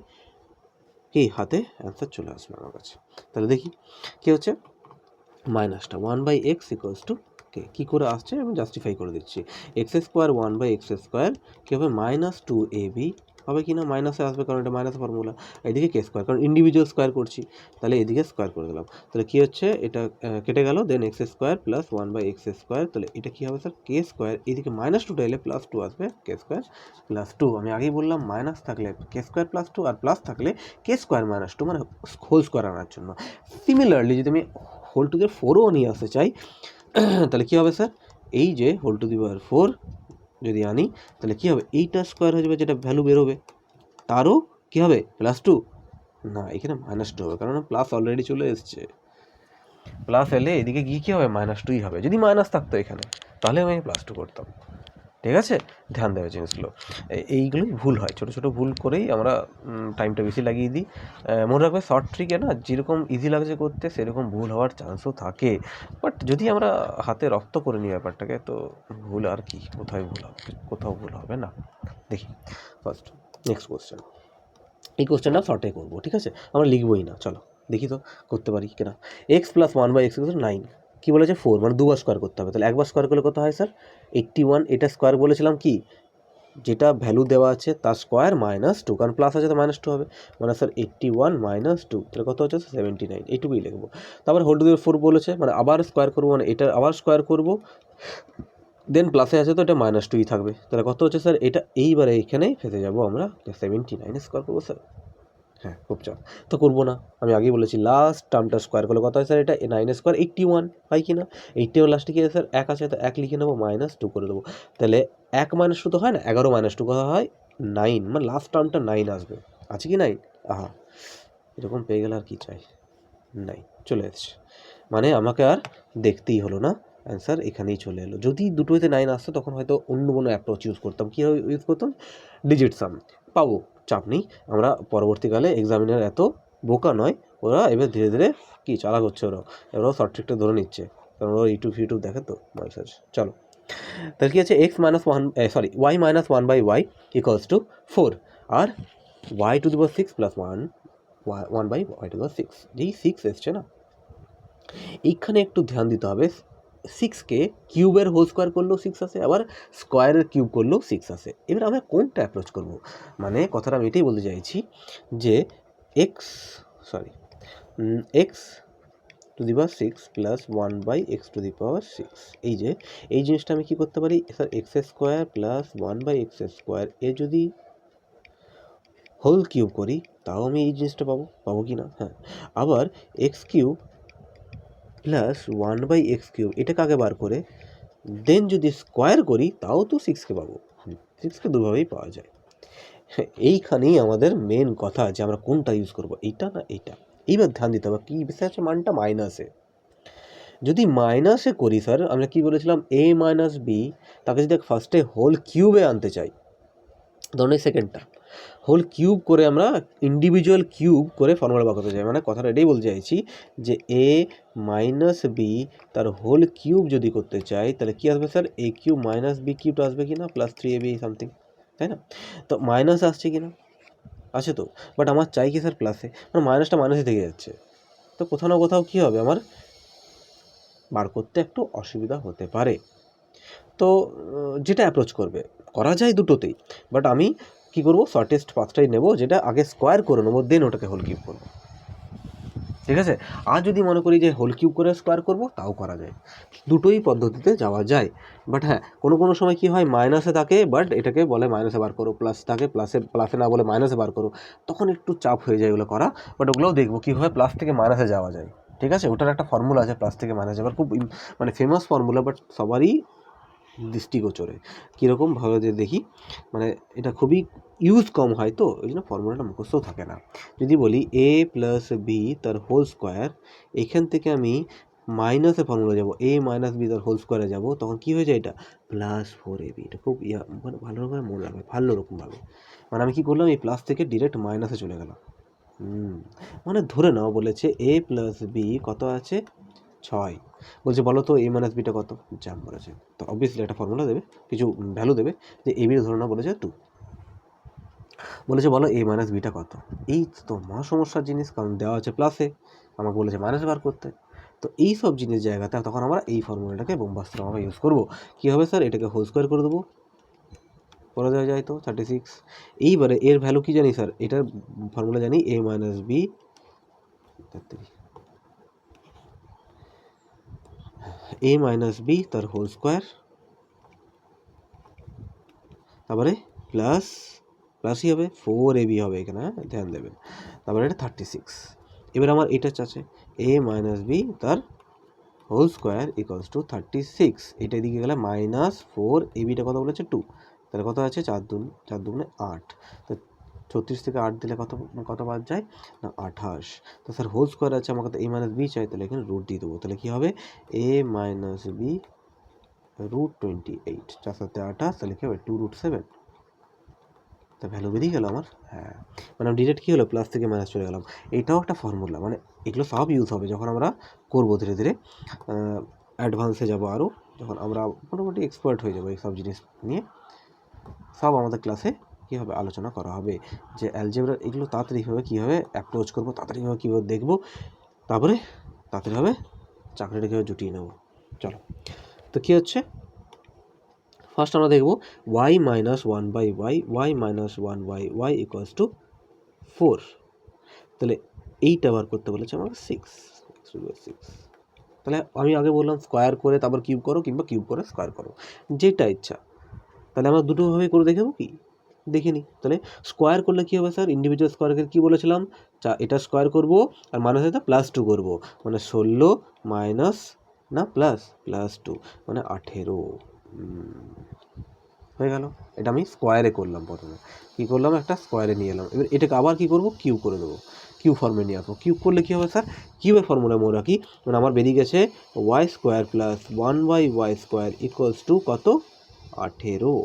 কি হাতে অ্যান্সার চলে আসবে আমার কাছে। তাহলে দেখি কী হচ্ছে, মাইনাসটা one by x equals to k, কী করে আসছে আমি জাস্টিফাই করে দিচ্ছি। X square one by x square কী হবে, মাইনাস টু এ বি হবে কি না, মাইনাসে আসবে কারণ এটা মাইনাস ফর্মুলা। এদিকে কে স্কোয়ার, কারণ ইন্ডিভিজুয়াল স্কোয়ার করছি, তাহলে এদিকে স্কোয়ার করে দিলাম। তাহলে কী হচ্ছে, এটা কেটে গেল, then x square plus one by x square, তাহলে এটা কী হবে স্যার, কে স্কোয়ার, এদিকে মাইনাস টুটা এলে প্লাস টু আসবে, কে স্কোয়ার প্লাস টু। আমি আগেই বললাম মাইনাস থাকলে কে স্কোয়ার প্লাস টু, আর প্লাস থাকলে কে স্কোয়ার মাইনাস টু, মানে হোল স্কোয়ার আনার জন্য। সিমিলারলি যদি আমি হোল টু দি ফোরও নিয়ে আসতে চাই, তাহলে কী হবে স্যার, এই যে whole to the power four যদি আনি, তাহলে কী হবে, এইটা স্কোয়ার হয়ে যাবে, যেটা ভ্যালু বেরোবে, তারও কী হবে, প্লাস টু না, এখানে মাইনাস টু হবে, কারণ প্লাস অলরেডি চলে এসছে। প্লাস এলে এদিকে গিয়ে কী হবে, মাইনাস টুই হবে। যদি মাইনাস থাকতো এখানে, তাহলে আমি প্লাস টু করতাম। ঠিক আছে, ধ্যান দেওয়া জিনিসগুলো, এইগুলোই ভুল হয়, ছোটো ছোটো ভুল করেই আমরা টাইমটা বেশি লাগিয়ে দিই। মনে রাখবে, শর্ট ট্রিকে না যেরকম ইজি লাগছে করতে, সেরকম ভুল হওয়ার চান্সও থাকে। বাট যদি আমরা হাতে রপ্ত করে নিই ব্যাপারটাকে, তো ভুল আর কি, কোথাও ভুল হবে না। দেখি ফার্স্ট নেক্সট কোশ্চেন, এই কোশ্চেনটা শর্টে করবো, ঠিক আছে, আমরা লিখবই না, চলো দেখি তো করতে পারি কিনা। X plus one by x equal to 9, কী বলেছে, 4, মানে দুবার স্কোয়ার করতে হবে। তাহলে একবার স্কোয়ার করলে কত হয় স্যার, 81। এটা স্কোয়ার বলেছিলাম কি, যেটা ভ্যালু দেওয়া আছে তার স্কোয়ার মাইনাস টু, কারণ প্লাস আছে তো মাইনাস টু হবে, মানে স্যার 81 মাইনাস টু, তাহলে কত হচ্ছে 79, এইটুকুই লিখবো। তারপর হোল টু দি ফোর বলেছে, মানে আবার স্কোয়ার করবো, মানে এটা আবার স্কোয়ার করবো, দেন প্লাসে আছে তো এটা মাইনাস টুই থাকবে, তাহলে কত হচ্ছে স্যার, এটা এইবারে এইখানেই ফেসে যাবো আমরা, 79 স্কোয়ার করবো স্যার। হ্যাঁ, খুব চাপ তো করবো না, আমি আগেই বলেছি লাস্ট টার্মটা স্কোয়ার করলে কত হয় স্যার, এটা 9 স্কোয়ার 81 হয় কি না, 81 লাস্টে কি স্যার, এক আছে তো এক লিখে নেবো, মাইনাস টু করে দেবো। তাহলে 1 মাইনাস টু তো হয় না, 11 মাইনাস টু কথা হয় 9, মানে লাস্ট টার্মটা 9 আসবে, আছে কি 9? আহা, এরকম পেয়ে গেলে আর কি চাই, 9 চলে এসছে, মানে আমাকে আর দেখতেই হলো না, অ্যান্সার এখানেই চলে এলো। যদি দুটোতে 9 আসতো তখন হয়তো অন্য কোনো অ্যাপ্রোচ ইউজ করতাম, কীভাবে ইউজ করতাম, ডিজিট সাম পাবো, চাপ নেই, আমরা পরবর্তীকালে এক্সামিনার এত বোকা নয়, ওরা এবার ধীরে ধীরে কি চালাক হচ্ছে, ওরাও শর্ট ট্রিকটা ধরে নিচ্ছে, কারণ ওরা ইউটিউব দেখে তো মাইসাজ। চলো, তাহলে কি আছে, x minus one y minus one by y equals to 4, আর y to the power 6 plus one by y to the power 6, যেই 6 এসছে না, এইখানে একটু ধ্যান দিতে হবে। 6কে কিউবের হোল স্কোয়ার করলেও 6 আসে, আবার স্কোয়ারের কিউব করলেও 6 আসে। এবার আমরা কোনটা অ্যাপ্রোচ করব, মানে কথাটা আমি এটাই বলতে চাইছি যে x to the power 6 plus 1 by x to the power 6, এই জিনিসটা আমি কী করতে পারি sir, x square plus 1 by x square এ যদি হোল কিউব করি, তাও আমি এই জিনিসটা পাবো কি না, হ্যাঁ। আবার x cube plus 1 by x cube, এটাকে আগে বার করে দেন যদি স্কোয়ার করি, তাও তো 6কে পাবো, 6কে দুভাবেই পাওয়া যায়। এইখানেই আমাদের মেন কথা, যে আমরা কোনটা ইউজ করব, এইটা না এইটা। এইবার ধ্যান দিতে হবে কি বিষয় আছে, মানটা মাইনাসে, যদি মাইনাসে করি স্যার, আমরা কি বলেছিলাম, এ মাইনাস বি, তাকে যদি ফার্স্টে হোল কিউবে আনতে চাই, ধরুন এই সেকেন্ডটা, হোল কিউব করে আমরা ইন্ডিভিজুয়াল কিউব করে ফর্মুলা বার করতে চাই, মানে কথাটা এটাই বলতে চাইছি যে এ মাইনাস বি তার হোল কিউব যদি করতে চাই তাহলে কী আসবে স্যার, এ কিউব মাইনাস বি কিউবটা আসবে কি না, প্লাস 3ab সামথিং, তাই না? তো মাইনাস আসছে কি না, আছে তো, বাট আমার চাই কি স্যার প্লাসে, মানে মাইনাসটা মাইনাসই থেকে যাচ্ছে, তো কোথাও না কোথাও কী হবে আমার বার করতে একটু অসুবিধা হতে পারে। তো যেটা অ্যাপ্রোচ করবে করা যায় দুটোতেই, বাট আমি কি করব, শর্টেস্ট পাথটাই নেব, যেটা আগে স্কোয়ার করে নেবো, দেন ওটাকে হোল কিউব করবো, ঠিক আছে? আর যদি মনে করি যে হোল কিউব করে স্কোয়ার করব, তাও করা যায়, দুটোই পদ্ধতিতে যাওয়া যায়। বাট হ্যাঁ, কোনো সময় কি হয়, মাইনাসে থাকে বাট এটাকে বলে মাইনাসে বার করো, প্লাস থাকে প্লাসে না বলে মাইনাসে বার করো, তখন একটু চাপ হয়ে যায় এগুলো করা, বাট ওগুলোও দেখবো কীভাবে প্লাস থেকে মাইনাসে যাওয়া যায়, ঠিক আছে? ওটার একটা ফর্মুলা আছে প্লাস থেকে মাইনাসে যাওয়ার, খুব মানে ফেমাস ফর্মুলা, বাট সবারই দৃষ্টিগোচরে কীরকম ভালো যে দেখি, মানে এটা খুবই ইউজ কম হয়, তো ওই জন্য ফর্মুলাটা মুখস্থও থাকে না। যদি বলি এ প্লাস বি তার হোল স্কোয়ার, এইখান থেকে আমি মাইনাসে ফর্মুলা যাব, এ মাইনাস বি তার হোল স্কোয়ারে যাব, তখন কী হয়ে যায়, এটা প্লাস 4ab। এটা খুব মানে ভালোভাবে মনে রাখবে, ভালো রকমভাবে, মানে আমি কী করলাম, এই প্লাস থেকে ডিরেক্ট মাইনাসে চলে গেলাম। মানে ধরে নাও বলেছে এ প্লাস বি কত আছে, 6, বলছে বলো তো এ মাইনাস বিটা কত, জ্যাম বলেছে, তো অবভিয়াসলি একটা ফর্মুলা দেবে, কিছু ভ্যালু দেবে, যে এ বির ধরে নাও বলেছে 2, বলেছে বলো এ মাইনাস বিটা কত, এই তো মহা সমস্যার জিনিস, কারণ দেওয়া আছে প্লাসে, আমাকে বলেছে মাইনাসে বার করতে, তো এই সব জিনিস জায়গাতে তখন আমরা এই ফর্মুলাটাকে বোম্বাস্ত্র আমরা ইউজ করবো। কী হবে স্যার, এটাকে হোল স্কোয়ার করে দেবো, করা যায় তো 36। এইবারে এর ভ্যালু কি জানি স্যার, এটার ফর্মুলা জানি এ মাইনাস বি, এ মাইনাস বি তার হোল স্কোয়ার, তারপরে প্লাসই হবে 4ab হবে এখানে, হ্যাঁ ধ্যান দেবেন, তারপরে এটা 36। এবার আমার এটা আছে এ মাইনাস বি তার হোল স্কোয়ার ইকুয়ালস টু 36, এটা দিকে গেলে মাইনাস 4ab কত বলেছে 2, তাহলে কত আছে 4 দুগুণে 8, তো 36 থেকে 8 দিলে কত বাদ যায় না 28, তো স্যার হোল স্কোয়ার আছে, আমাকে তো এ মাইনাস বি চাই, তাহলে এখানে রুট দিয়ে দেবো, তাহলে কী হবে এ মাইনাস বি √28, 4 7 28, তাহলে কী হবে 2√7, তা ভ্যালু বেরিয়ে গেল আমার। হ্যাঁ, মানে ডিরেক্ট কী হলো, প্লাস থেকে মাইনাস চলে গেলাম, এটাও একটা ফর্মুলা, মানে এগুলো সব ইউজ হবে যখন আমরা করবো ধীরে ধীরে, অ্যাডভান্সে যাব আরও, যখন আমরা মোটামুটি এক্সপার্ট হয়ে যাবো এই সব জিনিস নিয়ে, সব আমাদের ক্লাসে কী হবে আলোচনা করা হবে, যে অ্যালজেব্রা এগুলো তাড়াতাড়িভাবে কীভাবে অ্যাপ্রোচ করবো, তাড়াতাড়িভাবে কীভাবে দেখবো, তারপরে তাড়াতাড়িভাবে চাকরিটা কীভাবে জুটিয়ে নেবো। চলো, তো কী হচ্ছে, ফার্স্ট আমরা দেখব y minus 1/y, y minus 1/y equals to 4, তাহলে এইটা বার করতে বলেছে আমাকে 6, তাহলে আমি আগে বললাম স্কোয়ার করে তারপর কিউব করো, কিংবা কিউব করে স্কোয়ার করো, যেটা ইচ্ছা, তাহলে আমরা দুটোভাবে করে দেখাবো কি, দেখে নিই। তাহলে স্কোয়ার করলে কী হবে স্যার, ইন্ডিভিজুয়াল স্কোয়ারকে কী বলেছিলাম, এটা স্কোয়ার করবো আর মাইনাস এটা +2 করবো, মানে 16 মাইনাস না প্লাস 2 মানে 18 হয়ে গেল। এটা আমি স্কোয়ারে করলাম, প্রথমে কী করলাম, একটা স্কোয়ারে নিয়ে এলাম, এবার এটাকে আবার কী করবো, কিউব করে দেবো, কিউব ফর্মে নিয়ে আসবো, কিউব করলে কী হবে স্যার, কিউবের ফর্মুলা মনে রাখি, মানে আমার বেরিয়ে গেছে y square plus 1/y square equals to কত, 18,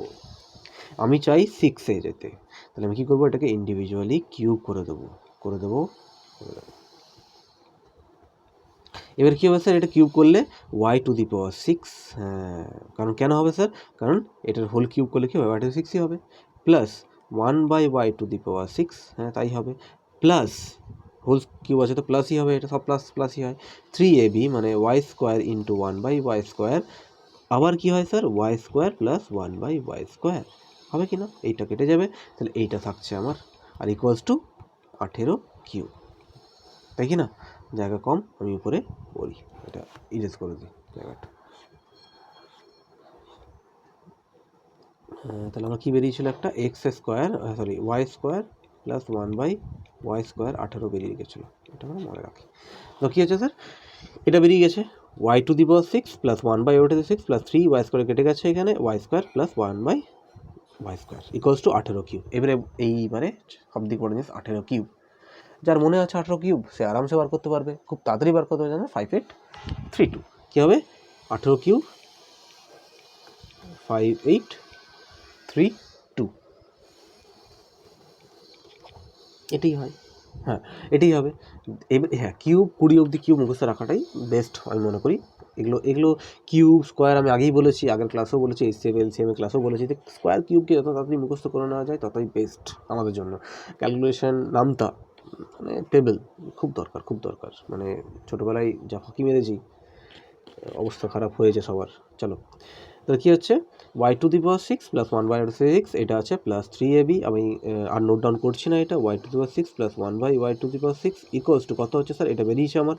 আমি চাই 6-এ যেতে, তাহলে আমি কী করবো, এটাকে ইন্ডিভিজুয়ালি কিউব করে দেবো। এবার কী হবে স্যার, এটা কিউব করলে y⁶, হ্যাঁ, কারণ কেন হবে স্যার, কারণ এটার হোল কিউব করলে কী হবে, y⁶ হবে, প্লাস 1/y⁶, হ্যাঁ তাই হবে, প্লাস হোল কিউব আছে তো প্লাসই হবে, এটা সব প্লাসই হয়, 3ab মানে y square into 1/y square, আবার কী হয় sir, y square plus 1/y square, হবে কি না, এইটা কেটে যাবে, তাহলে এইটা থাকছে আমার, আর ইকুয়ালস টু 18 কিউব, তাই কি না, জায়গা কম, আমি উপরে বলি, এটা ইরেজ করে দিই জায়গাটা। তাহলে আমার কী বেরিয়েছিল, একটা y square plus 1/y square 18 বেরিয়ে গেছিলো, এটা আমরা মনে রাখি। তো কী হচ্ছে স্যার, এটা বেরিয়ে গেছে y⁶ plus 1/y⁶ plus 3y square কেটে গেছে, এখানে y square plus 1/y square equals two 18 cube. এবারে এইবারে সব দিক বড় জিনিস 18 কিউব, যার মনে আছে 18 কিউব সে আরামসে বার করতে পারবে, খুব তাড়াতাড়ি বার করতে জানে, 5832, কী হবে 18 কিউব 5832, এটাই হয়, হ্যাঁ এটাই হবে। এবার হ্যাঁ কিউব 20 অবধি কিউব মুখস্থ রাখাটাই বেস্ট আমি মনে করি। এগুলো কিউব স্কোয়ার আমি আগেই বলেছি, আগের ক্লাসেও বলেছি, এইচসিএফ এলসিএমের ক্লাসেও বলেছি যে স্কোয়ার কিউবকে যত তাড়াতাড়ি মুখস্থ করে নেওয়া যায় ততই বেস্ট আমাদের জন্য। ক্যালকুলেশন নামতা মানে টেবিল খুব দরকার, খুব দরকার। মানে ছোটোবেলায় যা ফাঁকি মেরেছি অবস্থা খারাপ হয়েছে সবার। চলো তাহলে কী হচ্ছে, ওয়াই টু দি পাওয়ার 6 প্লাস 1/6 এটা আছে প্লাস 3ab, আমি আর নোট ডাউন করছি না এটা, y to the power 6 plus 1/y to the power 6 equals to কত হচ্ছে স্যার, এটা বেরিয়েছে আমার।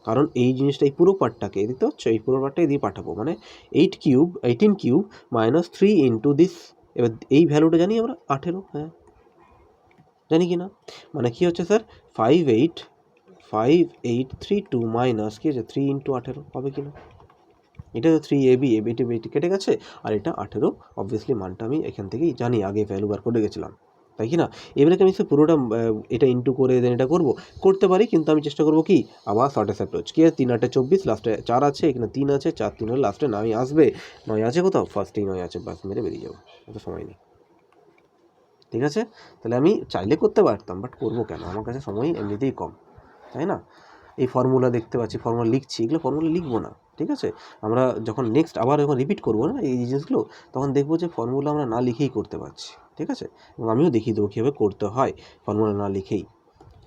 কারণ এই জিনিসটা এই পুরো পার্টটাকে দেখতে পাচ্ছ, এই পুরো পার্টটা এদিকে পাঠাবো, মানে 18 কিউব মাইনাস 3 ইন্টু দিস। এবার এই ভ্যালুটা জানি আমরা 18, হ্যাঁ জানি কি না, মানে কী হচ্ছে স্যার 5832 মাইনাস কী হচ্ছে 3 ইন্টু 18 হবে কি না, এটা তো 3ab, এটি কেটে গেছে, আর এটা 18 অবভিয়াসলি মানটা আমি এখান থেকেই জানি, আগে ভ্যালু বার করে গেছিলাম, তাই কি না। এবারে আমি সে পুরোটা এটা ইন্টু করে দেন এটা করতে পারি, কিন্তু আমি চেষ্টা করবো কি আবার শর্টেস্ট অ্যাপ্রোচ, কি 3 8 24, লাস্টে 4 আছে, এখানে 3 আছে, 4 3 হলে লাস্টে 9 আসবে, 9 আছে কোথাও ফার্স্টেই 9 আছে, বাস মেরে বেরিয়ে যাবো, অত সময় নেই। ঠিক আছে, তাহলে আমি চাইলে করতে পারতাম, বাট করবো কেন, আমার কাছে সময় এমনিতেই কম, তাই না। এই ফর্মুলা দেখতে পাচ্ছি, ফর্মুলা লিখছি, এগুলো ফর্মুলা লিখবো না, ঠিক আছে। আমরা যখন নেক্সট আবার যখন রিপিট করবো না এই জিনিসগুলো, তখন দেখবো যে ফর্মুলা আমরা না লিখেই করতে পারছি, ঠিক আছে। এবং আমিও দেখিয়ে দেবো কীভাবে করতে হয় ফর্মুলা না লিখেই,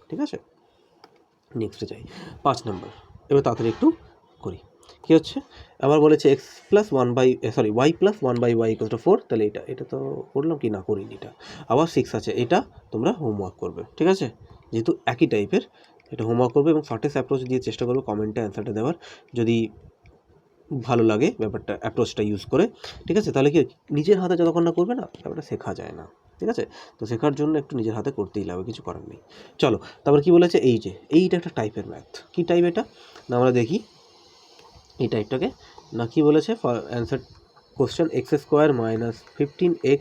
ঠিক আছে। নেক্সটে যাই, 5 নম্বর। এবার তাড়াতাড়ি একটু করি। কী হচ্ছে, আবার বলেছে Y plus 1/y equal to 4, তাহলে এটা তো করলাম কি না করিনি, এটা আবার 6 আছে, এটা তোমরা হোমওয়ার্ক করবে, ঠিক আছে, যেহেতু একই টাইপের, এটা হোমওয়ার্ক করবে এবং শর্টেস্ট অ্যাপ্রোচ দিয়ে চেষ্টা করবে কমেন্টে অ্যান্সারটা দেওয়ার, যদি ভালো লাগে ব্যাপারটা অ্যাপ্রোচটা ইউজ করে, ঠিক আছে। তাহলে কি নিজের হাতে যতক্ষণ না করবে না ব্যাপারটা শেখা যায় না, ঠিক আছে। তো শেখার জন্য একটু নিজের হাতে করতেই লাগবে, কিছু করার নেই। চলো তারপর কি বলেছে, এইটা একটা টাইপের ম্যাথ, কি টাইপ এটা না আমরা দেখি এই টাইপটাকে, না কি বলেছে answer question x² minus 15x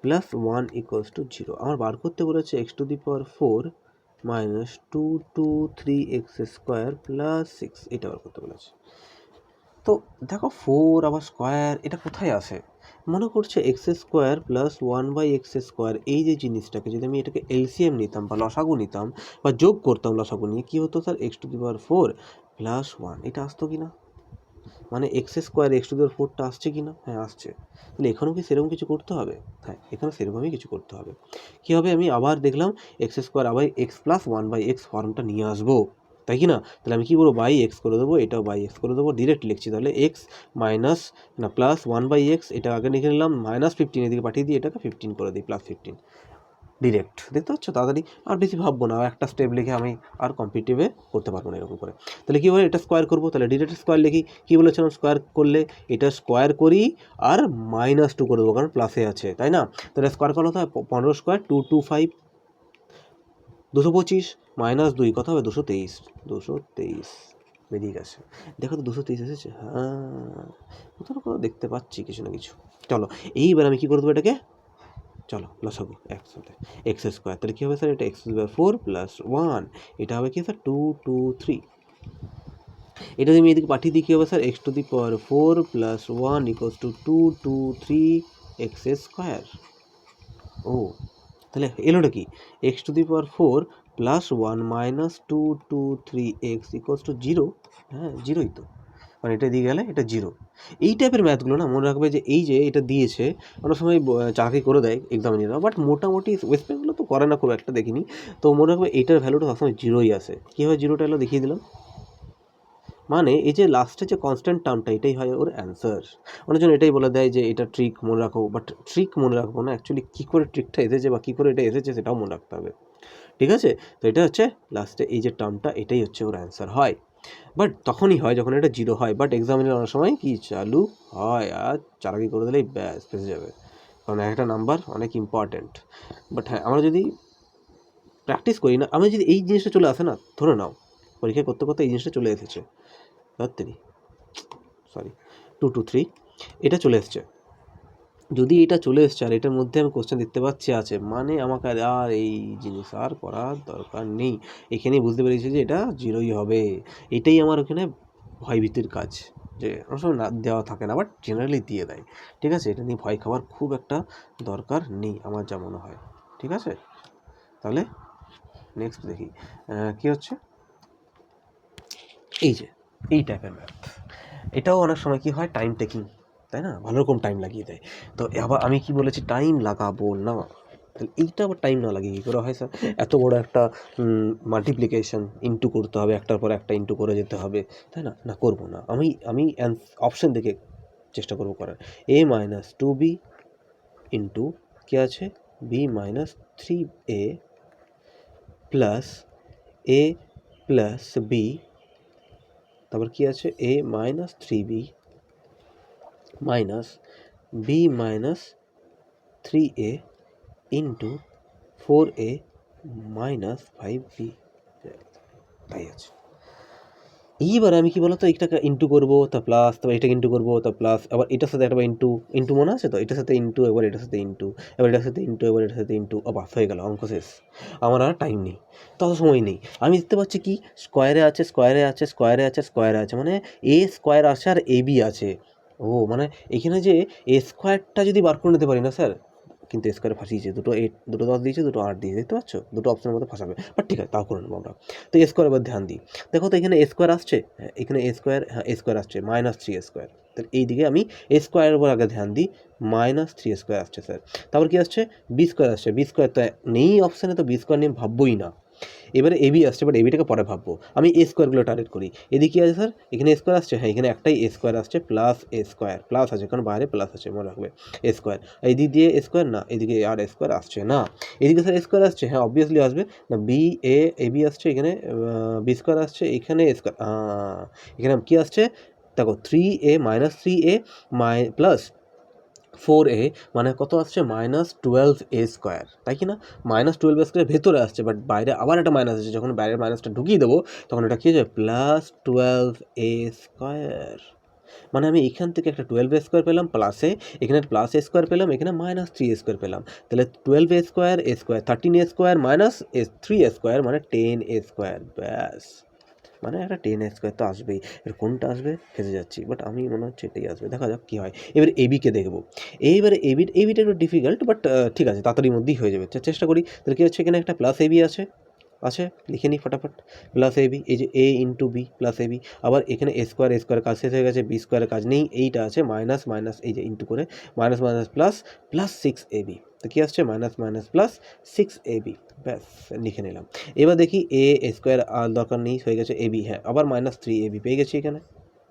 plus 1 equals to 0, আমার বার করতে বলেছে x⁴ মাইনাস 223x² প্লাস 6, এটা বার করতে বলেছে। তো দেখো 4 আবার স্কোয়ার এটা কোথায় আসে, মনে করছে x² প্লাস 1/x², এই যে জিনিসটাকে যদি আমি এটাকে এলসিএম নিতাম বা লসাগু নিতাম বা যোগ করতাম, লসাগু নিয়ে কী হতো স্যার x⁴ প্লাস 1, এটা আসতো কি না, মানে x² x⁴ আসছে কি না, হ্যাঁ আসছে। তাহলে এখানেও কি সেরকম কিছু করতে হবে, হ্যাঁ এখানে সেরকমই কিছু করতে হবে। কী হবে, আমি আবার দেখলাম x² আবার x প্লাস 1/x ফর্মটা নিয়ে আসবো, তাই কি না। তাহলে আমি কী করবো, বাই এক্স করে দেবো, এটাও বাই এক্স করে দেবো, ডিরেক্ট লিখছি, তাহলে এক্স মাইনাস না প্লাস 1/x, এটা আগে লিখে নিলাম, -15 এদিকে পাঠিয়ে দিই, এটাকে 15 করে দিই, +15 ডিরেক্ট, দেখতে পাচ্ছ তাড়াতাড়ি, আর বেশি ভাববো না, একটা স্টেপ লিখে আমি আর কম্পিটিটিভে করতে পারবো না এরকম করে। তাহলে কী বলে, এটা স্কোয়ার করবো, তাহলে ডিরেক্ট স্কোয়ার লিখি, কী বলেছিলাম স্কোয়ার করলে এটা স্কোয়ার করি আর -2 করে দেবো, কারণ প্লাসে আছে, তাই না। তাহলে স্কোয়ার করা হতো 15² 225, 225 -2 কত হবে 223 বেরিয়ে গেছে, দেখো তো 223 এসেছে, হ্যাঁ কোথাও না কোথাও দেখতে পাচ্ছি কিছু না কিছু। চলো এইবার আমি কী করে দেবো এটাকে, চলো লসাগু একসাথে x², তাহলে কী হবে স্যার, এটা x⁴ প্লাস 1, এটা হবে কি স্যার 223, এটা যদি আমি এদিকে পাঠিয়ে দিই কী হবে sir, x⁴ plus 1 equals two 223x²। ও তাহলে এলোটা কি, x⁴ plus 1 minus 223x equals to 0, হ্যাঁ 0ই তো, মানে এটা দিয়ে গেলে এটা 0। এই টাইপের ম্যাথগুলো না মনে রাখবে যে এই যে এটা দিয়েছে, অনেক সময় চাকরি করে দেয় এক্সামিনাররা, বাট মোটামুটি ওয়েস্ট বেঙ্গলে তো করে না খুব একটা দেখিনি, তো মনে রাখবে এইটার ভ্যালুটা সবসময় 0ই আসে। কীভাবে 0টা এলো দেখিয়ে দিলাম, মানে এই যে লাস্টে যে কনস্ট্যান্ট টার্মটা এটাই হয় ওর অ্যান্সার। অনেকজন এটাই বলে দেয় যে এটা ট্রিক মনে রাখো, বাট ট্রিক মনে রাখবো না, অ্যাকচুয়ালি কী করে ট্রিকটা এসেছে বা কী করে এটা এসেছে সেটাও মনে রাখতে হবে, ঠিক আছে। তো এটা হচ্ছে লাস্টে এই যে টার্মটা, এটাই হচ্ছে ওর অ্যান্সার হয়, বাট তখনই হয় যখন এটা 0 হয়, বাট এক্সামিনের অনেক সময় কি চালু হয়, আর চালাকি করে দিলেই ব্যাস ফেসে যাবে, কারণ একটা নাম্বার অনেক ইম্পর্ট্যান্ট। বাট হ্যাঁ আমরা যদি প্র্যাকটিস করি না, আমরা যদি এই জিনিসটা চলে আসে না, ধরে নাও পরীক্ষা করতে করতে এই জিনিসটা চলে এসেছে, সরি 223 এটা চলে এসছে, যদি এটা চলে এসছে আর এটার মধ্যে আমি কোশ্চেন দেখতে পাচ্ছি আছে, মানে আমাকে আর এই জিনিস আর করার দরকার নেই, এখানেই বুঝতে পেরেছি যে এটা 0ই হবে। এটাই আমার ওখানে ভয়ভীতির কাজ, যে অনেক সময় না দেওয়া থাকে না, বাট জেনারেলি দিয়ে দেয়, ঠিক আছে। এটা নিয়ে ভয় খাওয়ার খুব একটা দরকার নেই আমার যা মনে হয়, ঠিক আছে। তাহলে নেক্সট দেখি কী হচ্ছে, এই যে এই টাইপের ম্যাথ, এটাও অনেক সময় কী হয়, টাইম টেকিং, তাই না, ভালো রকম টাইম লাগিয়ে দেয়। তো আবার আমি কি বলেছি, টাইম লাগাবো না, তাহলে এইটা আবার টাইম না লাগিয়ে কী করে হয় স্যার, এত বড় একটা মাল্টিপ্লিকেশন ইন্টু করতে হবে, একটার পর একটা ইন্টু করে যেতে হবে, তাই না, না করবো না, আমি অপশন দেখে চেষ্টা করবো করার, a মাইনাস 2b ইন্টু কী আছে b minus 3a plus a plus b, তারপর কী আছে a minus 3b minus b minus 3a into 4a minus 5b, তাই আছে। এইবার আমি কি বলতো, এইটাকে ইন্টু করবো তা প্লাস, তারপর এটাকে ইন্টু করবো তা প্লাস, আবার এটার সাথে একটা ইন্টু ইন্টু মনে আছে তো, এটার সাথে ইন্টু, এবার এটার সাথে ইন্টু, এবার এটার সাথে ইন্টু, এবার এটার সাথে ইন্টু, বাস হয়ে গেল, অঙ্ক শেষ। আমার আর টাইম নেই, তত সময় নেই। আমি দেখতে পাচ্ছি কি, স্কোয়ারে আছে, স্কোয়ারে আছে, স্কোয়ারে আছে, স্কোয়ারে আছে, মানে এ স্কোয়ার আছে আর এ বি আছে। ও মানে এখানে যে এ স্কোয়ারটা যদি বার করে নিতে পারি না স্যার, কিন্তু স্কোয়ারে ফাঁসিয়েছে, দুটো 10 দিয়েছে, দুটো 8 দিয়েছে, দেখতে পাচ্ছ, দুটো অপশনের মধ্যে ফাঁসাবে, বাট ঠিক আছে, তাও করে নেবো আমরা। তো এ স্কোয়ার এবার ধ্যান দিই, দেখো তো এখানে এ স্কোয়ার আসছে, হ্যাঁ এখানে এ স্কোয়ার, হ্যাঁ এ স্কোয়ার আসছে মাইনাস 3 স্কোয়ার, তাহলে এই দিকে আমি এ স্কোয়ারের উপর আগে ধ্যান দিই, মাইনাস 3 স্কোয়ার আসছে স্যার, তারপর কি আসছে বি স্কোয়ার আসছে, বি স্কোয়ার তো নেই অপশানে, তো বি স্কোয়ার নিয়ে ভাববোই না। এবারে এবি আসছে, বাট এবিটাকে পরে ভাববো, আমি এ স্কোয়ারগুলো টার্গেট করি। এদিকে কী আছে স্যার, এখানে এ স্কোয়ার আসছে, হ্যাঁ এখানে একটাই এ স্কোয়ার আসছে, প্লাস এ স্কোয়ার, প্লাস আছে কারণ বাইরে প্লাস আছে, মনে রাখবে এ স্কোয়ার, এই দিক দিয়ে এ স্কোয়ার না, এদিকে আর এ স্কোয়ার আসছে না, এদিকে স্যার এ স্কোয়ার আসছে, হ্যাঁ অবভিয়াসলি আসবে না, বি এ এবি আসছে, এখানে বি স্কোয়ার আসছে, এখানে এ স্কোয়ার, এখানে কী আসছে দেখো 3a minus 3a plus 4a, মানে কত আসছে মাইনাস 12a স্কোয়ার, তাই কি না, মাইনাস 12a স্কোয়ার ভেতরে আসছে, বাট বাইরে আবার একটা মাইনাস আছে, যখন বাইরের মাইনাসটা ঢুকিয়ে দেবো তখন এটা কী হয়ে যাবে, প্লাস 12a স্কোয়ার, মানে আমি এখান থেকে একটা 12a স্কোয়ার পেলাম প্লাসে, এখানে প্লাস এ স্কোয়ার পেলাম, এখানে মাইনাস 3a স্কোয়ার পেলাম, তাহলে 12a square a square 13a square minus 3a square মানে 10a স্কোয়ার, ব্যাস, মানে একটা 10a স্কোয়ার তো আসবেই, এর কোনটা আসবে ফেসে যাচ্ছি, বাট আমি মনে হচ্ছে এটাই আসবে, দেখা যাক কী হয়। এবার এবিকে দেখবো, এইবারে এবিটা একটু ডিফিকাল্ট, বাট ঠিক আছে, তাড়াতাড়ির মধ্যেই হয়ে যাবে, চেষ্টা করি। তাহলে কী হচ্ছে, এখানে একটা প্লাস এবি আছে লিখে নিই ফটাফট, প্লাস এবি, এই যে এ ইন্টু বি প্লাস এবি, আবার এখানে এ স্কোয়ার কাজ শেষ হয়ে গেছে, বি স্কোয়ারের কাজ নেই, এইটা আছে মাইনাস মাইনাস, এই যে ইন্টু করে minus minus plus, plus 6ab, তো কী আসছে মাইনাস মাইনাস প্লাস 6ab, ব্যাস লিখে নিলাম। এবার দেখি এ স্কোয়ার আর দরকার নেই, হয়ে গেছে এবি, হ্যাঁ আবার মাইনাস 3ab পেয়ে গেছি এখানে,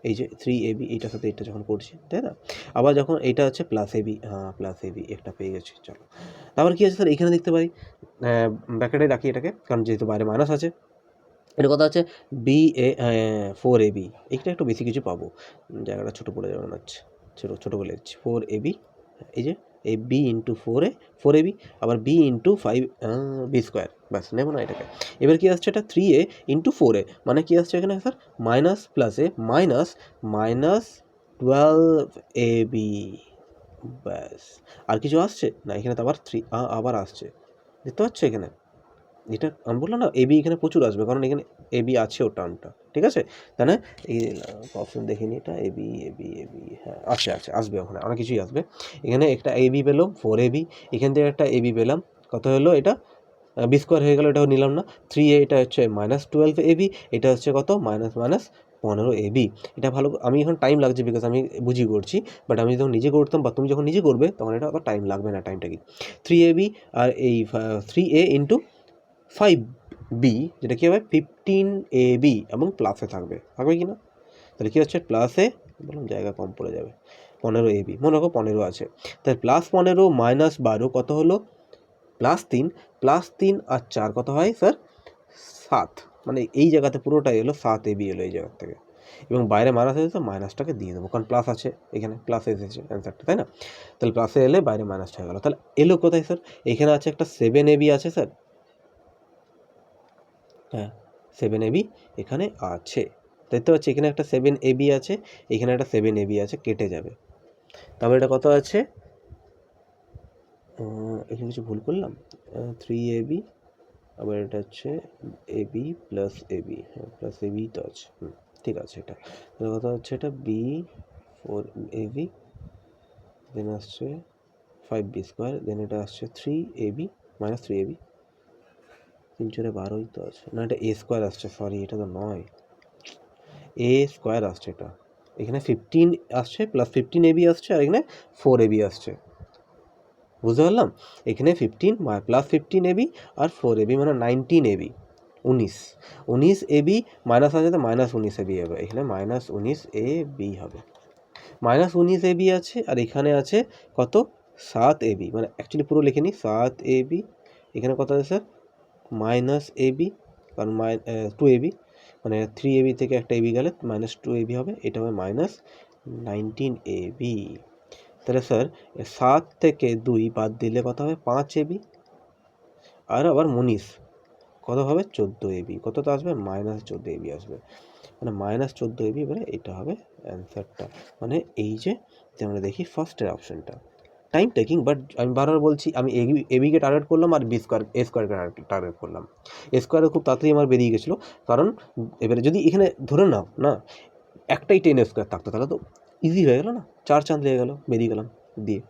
এই যে 3ab, এইটার সাথে এটা যখন করছি তাই না, আবার যখন এইটা হচ্ছে প্লাস এবি, হ্যাঁ প্লাস এবি একটা পেয়ে গেছি, চলো। তারপর কী আছে স্যার, এখানে দেখতে পাই ব্র্যাকেটে রাখি এটাকে, কারণ যেহেতু বাইরে মাইনাস আছে, এটা কথা আছে বি এ 4ab, এইটা একটু বেশি কিছু পাবো, জায়গাটা ছোটো পড়ে যাবে মনে হচ্ছে, ছোটো বলে দিচ্ছি 4ab, এই যে এ বি ইন্টু 4ab, আবার বি ইন্টু 5b স্কোয়ার, ব্যাস নেবো না এটাকে। এবার কী আসছে, এটা 3a ইন্টু 4a, মানে কী আসছে এখানে স্যার, মাইনাস প্লাসে মাইনাস মাইনাস 12ab, ব্যাস, আর কিছু আসছে না, এখানে তো আবার আবার আসছে, দেখতে পাচ্ছ এখানে, এটা আমি বললাম না এবি এখানে প্রচুর আসবে, কারণ এখানে এবি আছে ও টার্মটা, ঠিক আছে, তাহলে এই অপশন দেখিনি, এটা এবি এবি এবি, হ্যাঁ আছে আসবে, ওখানে অনেক কিছুই আসবে। এখানে একটা এবি পেলাম 4ab, এখান থেকে একটা এবি পেলাম, কত হলো এটা, বি স্কোয়ার হয়ে গেলো, এটাও নিলাম না, 3a, এটা হচ্ছে মাইনাস 12ab, এটা হচ্ছে কত মাইনাস মাইনাস 15ab, এটা ভালো, আমি এখন টাইম লাগছে বিকজ আমি বুঝি করছি, বাট আমি যখন নিজে করতাম বা তুমি যখন নিজে করবে তখন এটা অত টাইম লাগবে না, টাইমটা কি 3ab, আর এই 3a ইন্টু 5b, যেটা কী হবে 15ab, এবং প্লাসে থাকবে কি না, তাহলে কী হচ্ছে প্লাসে, বললাম জায়গা কম পড়ে যাবে, 15ab, মনে রাখো 15 আছে, তাহলে প্লাস 15 মাইনাস 12 কত হলো, প্লাস 3 আর 4 কত হয় স্যার 7, মানে এই জায়গাতে পুরোটাই এলো 7ab এলো এই জায়গার থেকে, এবং বাইরে মাইনাস এসেছে, মাইনাসটাকে দিয়ে দেবো, কারণ প্লাস আছে এখানে, প্লাস এসেছে অ্যান্সারটা, তাই না, তাহলে প্লাসে এলে বাইরে মাইনাসটা হয়ে গেলো, তাহলে এলো কোথায় স্যার, এখানে আছে একটা 7ab আছে স্যার, হ্যাঁ 7ab এখানে আছে, দেখতে পাচ্ছি এখানে একটা 7ab আছে, এখানে একটা 7ab আছে, কেটে যাবে, তারপরে এটা কত আছে, এখানে কিছু ভুল করলাম, 3ab, আবার এটা হচ্ছে ab প্লাস ab, হ্যাঁ প্লাস ab তো আছে, ঠিক আছে, এটা কথা হচ্ছে এটা b 4ab, দেন আসছে 5b স্কোয়ার, দেন এটা আসছে 3ab মাইনাস 3ab, 3×12 তো আছে না, এটা এ স্কোয়ার আসছে, সরি এটা তো নয়, এ স্কোয়ার আসছে এটা, এখানে 15 আসছে প্লাস 15 AB আসছে, আর এখানে 4 AB আসছে, বুঝতে পারলাম? এখানে 15 প্লাস 15 AB আর 4 AB মানে 19 AB, 19 AB মাইনাস আছে তো -19 AB হবে, এখানে -19 AB হবে, -19 AB আছে, আর এখানে আছে কত 7 AB, মানে অ্যাকচুয়ালি পুরো লিখে নিই 7 AB, এখানে কত আছে স্যার -AB, কারণ 2 AB, মানে 3 AB থেকে একটা AB গেলে -2 AB হবে, এটা হবে -19 AB। তাহলে স্যার 7 থেকে 2 বাদ দিলে কত হবে 5 AB, আর আবার 19 কত হবে 14 AB, কত তো আসবে -14 AB আসবে, মানে -14 AB, মানে এটা হবে অ্যান্সারটা। মানে এই যে আমরা দেখি ফার্স্টের অপশনটা টাইম টেকিং, বাট আমি বারবার বলছি আমি এবিকে টার্গেট করলাম আর এ স্কোয়ারকে টার্গেট করলাম, এ স্কোয়ারে খুব তাড়াতাড়ি আমার বেরিয়ে গেছিলো, কারণ এবারে যদি এখানে ধরে নাও না একটাই 10 স্কোয়ার থাকতো তাহলে তো ইজি হয়ে গেল না, 4 চাঁদ লেগে গেলো, বেরিয়ে গেলাম দিয়ে,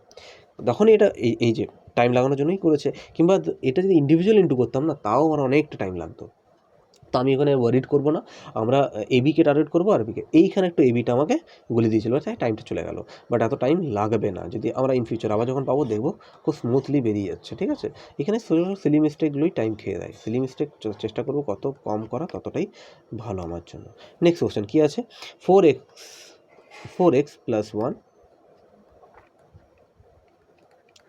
তখনই এটা এই যে টাইম লাগানোর জন্যই করেছে, কিংবা এটা যদি ইন্ডিভিজুয়াল ইন্টু করতাম না তাও আমার অনেকটা টাইম লাগতো, তো আমি এখানে ওয়ারিড করবো না, আমরা এবিকে টার্গেট করবো, আর বিকে এইখানে একটু এবিটা আমাকে বলে দিয়েছিল, তাই টাইমটা চলে গেল, বাট এত টাইম লাগবে না, যদি আমরা ইন ফিউচার আবার যখন পাবো দেখবো খুব স্মুথলি বেরিয়ে যাচ্ছে, ঠিক আছে? এখানে সিলি মিস্টেকগুলোই টাইম খেয়ে দেয়, সিলি মিস্টেক চেষ্টা করবো কত কম করা ততটাই ভালো আমার জন্য। নেক্সট কোশ্চেন কী আছে, 4x + 1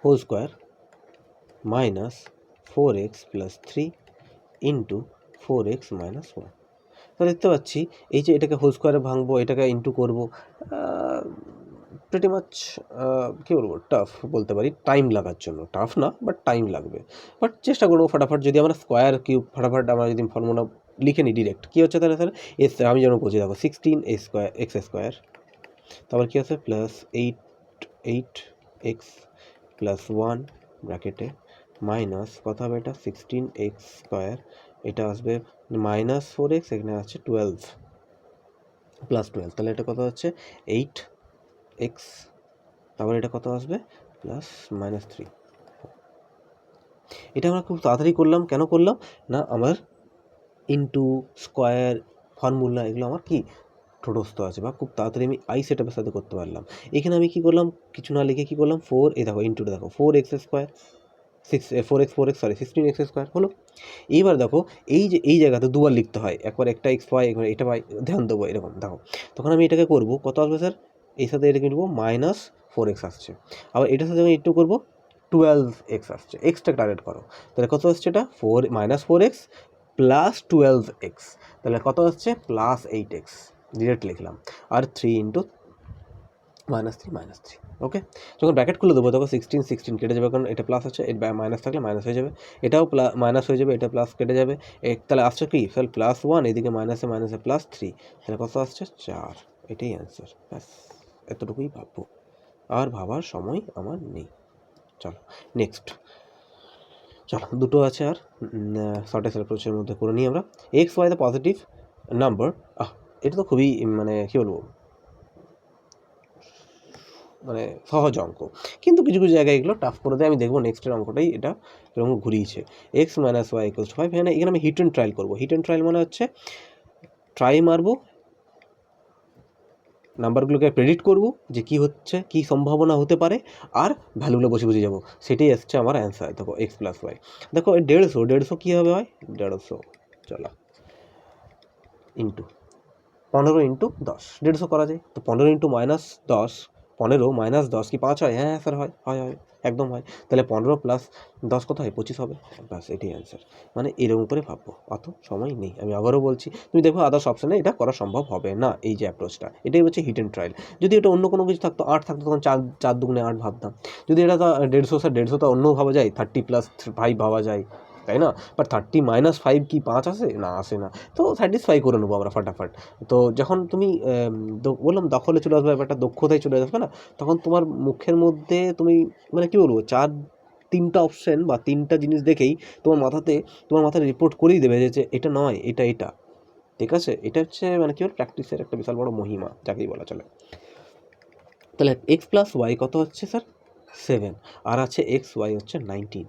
whole square minus 4x + 3 into 4x - 1, তো দেখতে পাচ্ছি এই যে এটাকে হোল স্কোয়ারে ভাঙবো, এটাকে ইন্টু করবো, প্রিটি মাচ কী বলবো টাফ বলতে পারি, টাইম লাগার জন্য, টাফ না বাট টাইম লাগবে, বাট চেষ্টা করবো ফাটাফাট, যদি আমরা স্কোয়ার কিউব ফাটাফাট আমরা যদি ফর্মুলা লিখে নিই ডিরেক্ট, কী হচ্ছে তাহলে স্যার আমি যেমন করছি দেখো 16 তারপর কী আছে প্লাস 8x + 1 ব্র্যাকেটে মাইনাস কত হবে এটা 16x², এটা আসবে -4x, এখানে আছে 12 + 12, তাহলে এটা কত হচ্ছে 8x, তারপর এটা কত আসবে প্লাস -3, এটা আমরা খুব তাড়াতাড়ি করলাম, কেন করলাম না আমার ইন্টু স্কোয়ার ফর্মুলা এগুলো আমার কি ঠোঁটস্থ আছে, বা খুব তাড়াতাড়ি আমি আই সেটআপের সাথে করতে পারলাম। এখানে আমি কী করলাম, কিছু না লিখে কী করলাম 4, এই দেখো ইন্টুটা দেখো 4x², 16x² হলো। এইবার দেখো এই যে এই জায়গাতে দুবার লিখতে হয়, একবার একটা x পাই, একবার এটা পাই, ধ্যান দেবো এরকম দেখো, তখন আমি এটাকে করবো কত আসবে স্যার, এই সাথে এটাকে নেবো -4x আসছে, আবার এটার সাথে আমি একটু করবো 12x আসছে, এক্সটা টার্গেট করো, তাহলে কত আসছে এটা -4x + 12x, তাহলে কত আসছে +8x, ডিরেক্ট লিখলাম, আর 3 ইন্টু -3 ওকে, যখন ব্র্যাকেট খুলে দেবো তখন 16 কেটে যাবে, কারণ এটা প্লাস আছে, এটা মাইনাস থাকলে মাইনাস হয়ে যাবে, এটাও মাইনাস হয়ে যাবে, এটা প্লাস কেটে যাবে, তাহলে আসছে কি ফেল +1, এদিকে মাইনাসে +3, তাহলে কত আসছে 4, এটাই অ্যান্সার, ব্যাস এতটুকুই ভাববো, আর ভাবার সময় আমার নেই। চলো নেক্সট, চলো দুটো আছে আর শর্টেস্ট অ্যাপ্রোচের মধ্যে করে নিই আমরা, x y the positive number, এটা তো খুবই মানে কী বলবো মানে সহজ অঙ্ক, কিন্তু কিছু কিছু জায়গায় এগুলো টাফ করে দেয়, আমি দেখবো নেক্সটের অঙ্কটাই এটা এরকম ঘুরিয়েছে, x - y = 5, এখানে আমি হিট অ্যান্ড ট্রায়াল করবো, হিট অ্যান্ড ট্রায়াল মানে হচ্ছে ট্রাই মারবো, নাম্বারগুলোকে প্রেডিক্ট করবো যে কী হচ্ছে, কী সম্ভাবনা হতে পারে, আর ভ্যালুগুলো বসে বসে যাবো, সেটাই আসছে আমার অ্যান্সার। দেখো x + y, দেখো 150 কী হবে হয় 150, চলো ইন্টু 15 ইন্টু 10, 150 করা যায়, তো 15 ইন্টু -10, 15 - 10 কি 5 হয়? হ্যাঁ স্যার হয়, একদম হয়, তাহলে 15 + 10 কত হয় 25 হবে, ব্যাস এটাই অ্যান্সার। মানে এরকম করে ভাববো, অত সময় নেই, আমি আবারও বলছি, তুমি দেখো আদার্স অপশানে এটা করা সম্ভব হবে না, এই যে অ্যাপ্রোচটা, এটাই হচ্ছে হিট অ্যান্ড ট্রায়াল। যদি এটা অন্য কোনো কিছু থাকতো 8 থাকতো, তখন 4 দুগুণে 8 ভাবতাম, যদি এটা তো 150 স্যার 150 তো অন্য ভাবা যায়, 30 + 5 ভাবা যায়, তাই না? বাট 30 - 5 কি 5 আসে না, আসে না, তো স্যাটিসফাই করে নেবো আমরা ফাটাফাট। তো যখন তুমি বললাম দখলে চলে আসবে, ব্যাপারটা দক্ষতায় চলে আসবে না, তখন তোমার মুখের মধ্যে তুমি মানে কী বলবো 3টা অপশান বা 3টা জিনিস দেখেই তোমার মাথায় রিপোর্ট করেই দেবে যে এটা নয়, এটা, ঠিক আছে? এটা হচ্ছে মানে কী বল প্র্যাকটিসের একটা বিশাল বড় মহিমা, যাকেই বলা চলে। তাহলে x + y কত হচ্ছে স্যার 7, আর আছে x y হচ্ছে 19,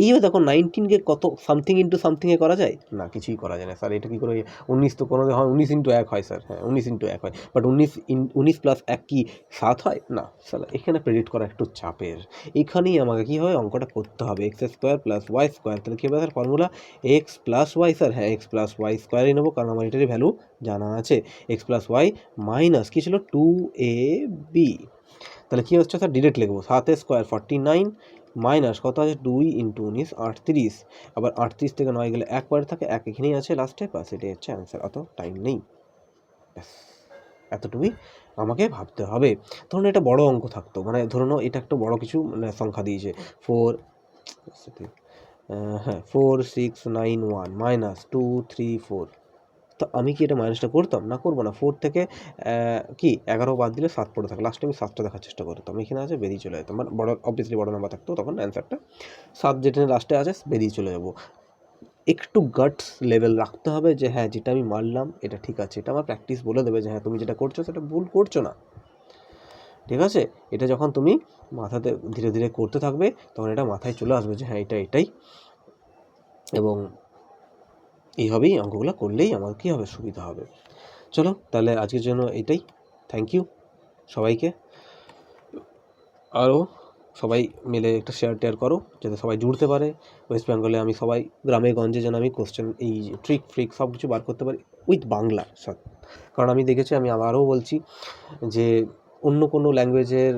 এইভাবে দেখো 19কে কত সামথিং ইন্টু সামথিংয়ে করা যায় না, কিছুই করা যায় না স্যার। এটা কী করে 19 তো কোনো হয় 19 ইন্টু 1 হয় স্যার, হ্যাঁ 19 ইন্টু 1 হয়, বাট 19 প্লাস 1 কি 7 হয় না স্যার। এখানে প্রেডিক্ট করা একটু চাপের, এখানেই আমাকে কী হয় অঙ্কটা করতে হবে। X square plus y square, তাহলে কী হবে sir formula x plus y sir, হ্যাঁ এক্স প্লাস ওয়াই স্কোয়ারই নেবো কারণ আমার এটারই ভ্যালু জানা আছে। এক্স প্লাস ওয়াই মাইনাস কী ছিল 2ab, তাহলে কী হচ্ছে স্যার ডিরেক্ট লিখবো 7 স্কোয়ার 49 মাইনাস কত আছে 2 ইন্টু 19 38, আবার 38 থেকে 9 গেলে 1 পরে থাকে, 1 এখানেই আছে লাস্টে, বাস এটাই হচ্ছে অ্যান্সার। অত টাইম নেই, ব্যাস এতটুকুই আমাকে ভাবতে হবে। ধরুন এটা বড় অঙ্ক থাকতো, মানে ধরুন এটা একটা বড় কিছু মানে সংখ্যা দিয়েছে 4 হ্যাঁ 4 6 9 1 মাইনাস 2 3 4, তো আমি কি এটা মাইনাসটা করতাম না, করবো না। 4 থেকে কি 11 বাদ দিলে 7 পড়ে থাকে, লাস্টে আমি 7টা দেখার চেষ্টা করতাম, এখানে আছে বেরিয়ে চলে যেতাম, মানে বড় অবভিয়াসলি বড় নাম্বার থাকতো তখন অ্যান্সারটা 7 যেটা লাস্টে আছে বেরিয়ে চলে যাবো। একটু গাটস লেভেল রাখতে হবে যে হ্যাঁ যেটা আমি মারলাম এটা ঠিক আছে, এটা আমার প্র্যাকটিস বলে দেবে যে হ্যাঁ তুমি যেটা করছো সেটা ভুল করছো না, ঠিক আছে। এটা যখন তুমি মাথাতে ধীরে ধীরে করতে থাকবে তখন এটা মাথায় চলে আসবে যে হ্যাঁ এটা এটাই, এবং এইভাবেই অঙ্কগুলো করলেই আমার কী হবে সুবিধা হবে। চলো তাহলে আজকের জন্য এটাই, থ্যাংক ইউ সবাইকে। আরও সবাই মিলে একটা শেয়ার করো যাতে সবাই জুড়তে পারে। ওয়েস্ট বেঙ্গলে আমি সবাই গ্রামে গঞ্জে যেন আমি কোশ্চেন এই ট্রিক ফ্রিক সব কিছু বার করতে পারি উইথ বাংলা সব, কারণ আমি দেখেছি, আমি আবারও বলছি যে অন্য কোনো ল্যাঙ্গুয়েজের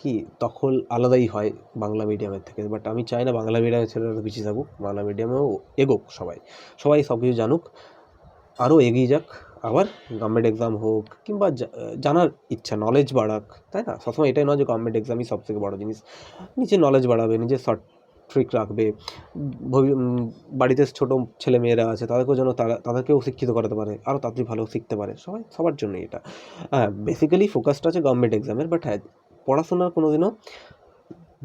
কি দখল আলাদাই হয় বাংলা মিডিয়ামের থেকে, বাট আমি চাই না বাংলা মিডিয়ামের ছেলেরা পিছিয়ে থাকুক, বাংলা মিডিয়ামেও এগোক সবাই, সবাই সব কিছু জানুক, আরও এগিয়ে যাক। আবার গভর্নমেন্ট এক্সাম হোক কিংবা জানার ইচ্ছা, নলেজ বাড়াক, তাই না? সবসময় এটাই নয় যে গভর্নমেন্ট এক্সামই সবথেকে বড় জিনিস, নিজের নলেজ বাড়াবে, নিজের শর্ট ট্রিক রাখবে, বাড়িতে ছোটো ছেলে মেয়েরা আছে তাদেরকেও যেন তাদেরকেও শিক্ষিত করাতে পারে, আরও তাড়াতাড়ি ভালো শিখতে পারে, সবাই সবার জন্যই এটা। হ্যাঁ বেসিক্যালি ফোকাসটা আছে গভর্নমেন্ট এক্সামের, বাট হ্যাঁ পড়াশোনার কোনো দিনও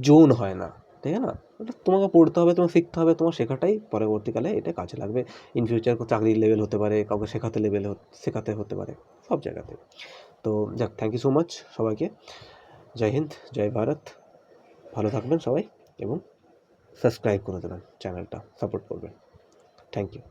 জোন হয় না, ঠিক আছে না? ওটা তোমাকে পড়তে হবে, তোমাকে শিখতে হবে, তোমার শেখাটাই পরবর্তীকালে এটা কাজে লাগবে। ইন ফিউচার চাকরির লেভেল হতে পারে, কাউকে শেখাতে হতে পারে, সব জায়গাতে। তো যাক, থ্যাংক ইউ সো মাচ সবাইকে। জয় হিন্দ, জয় ভারত, ভালো থাকবেন সবাই এবং সাবস্ক্রাইব করে দেবেন চ্যানেলটা, সাপোর্ট করবেন। Thank you.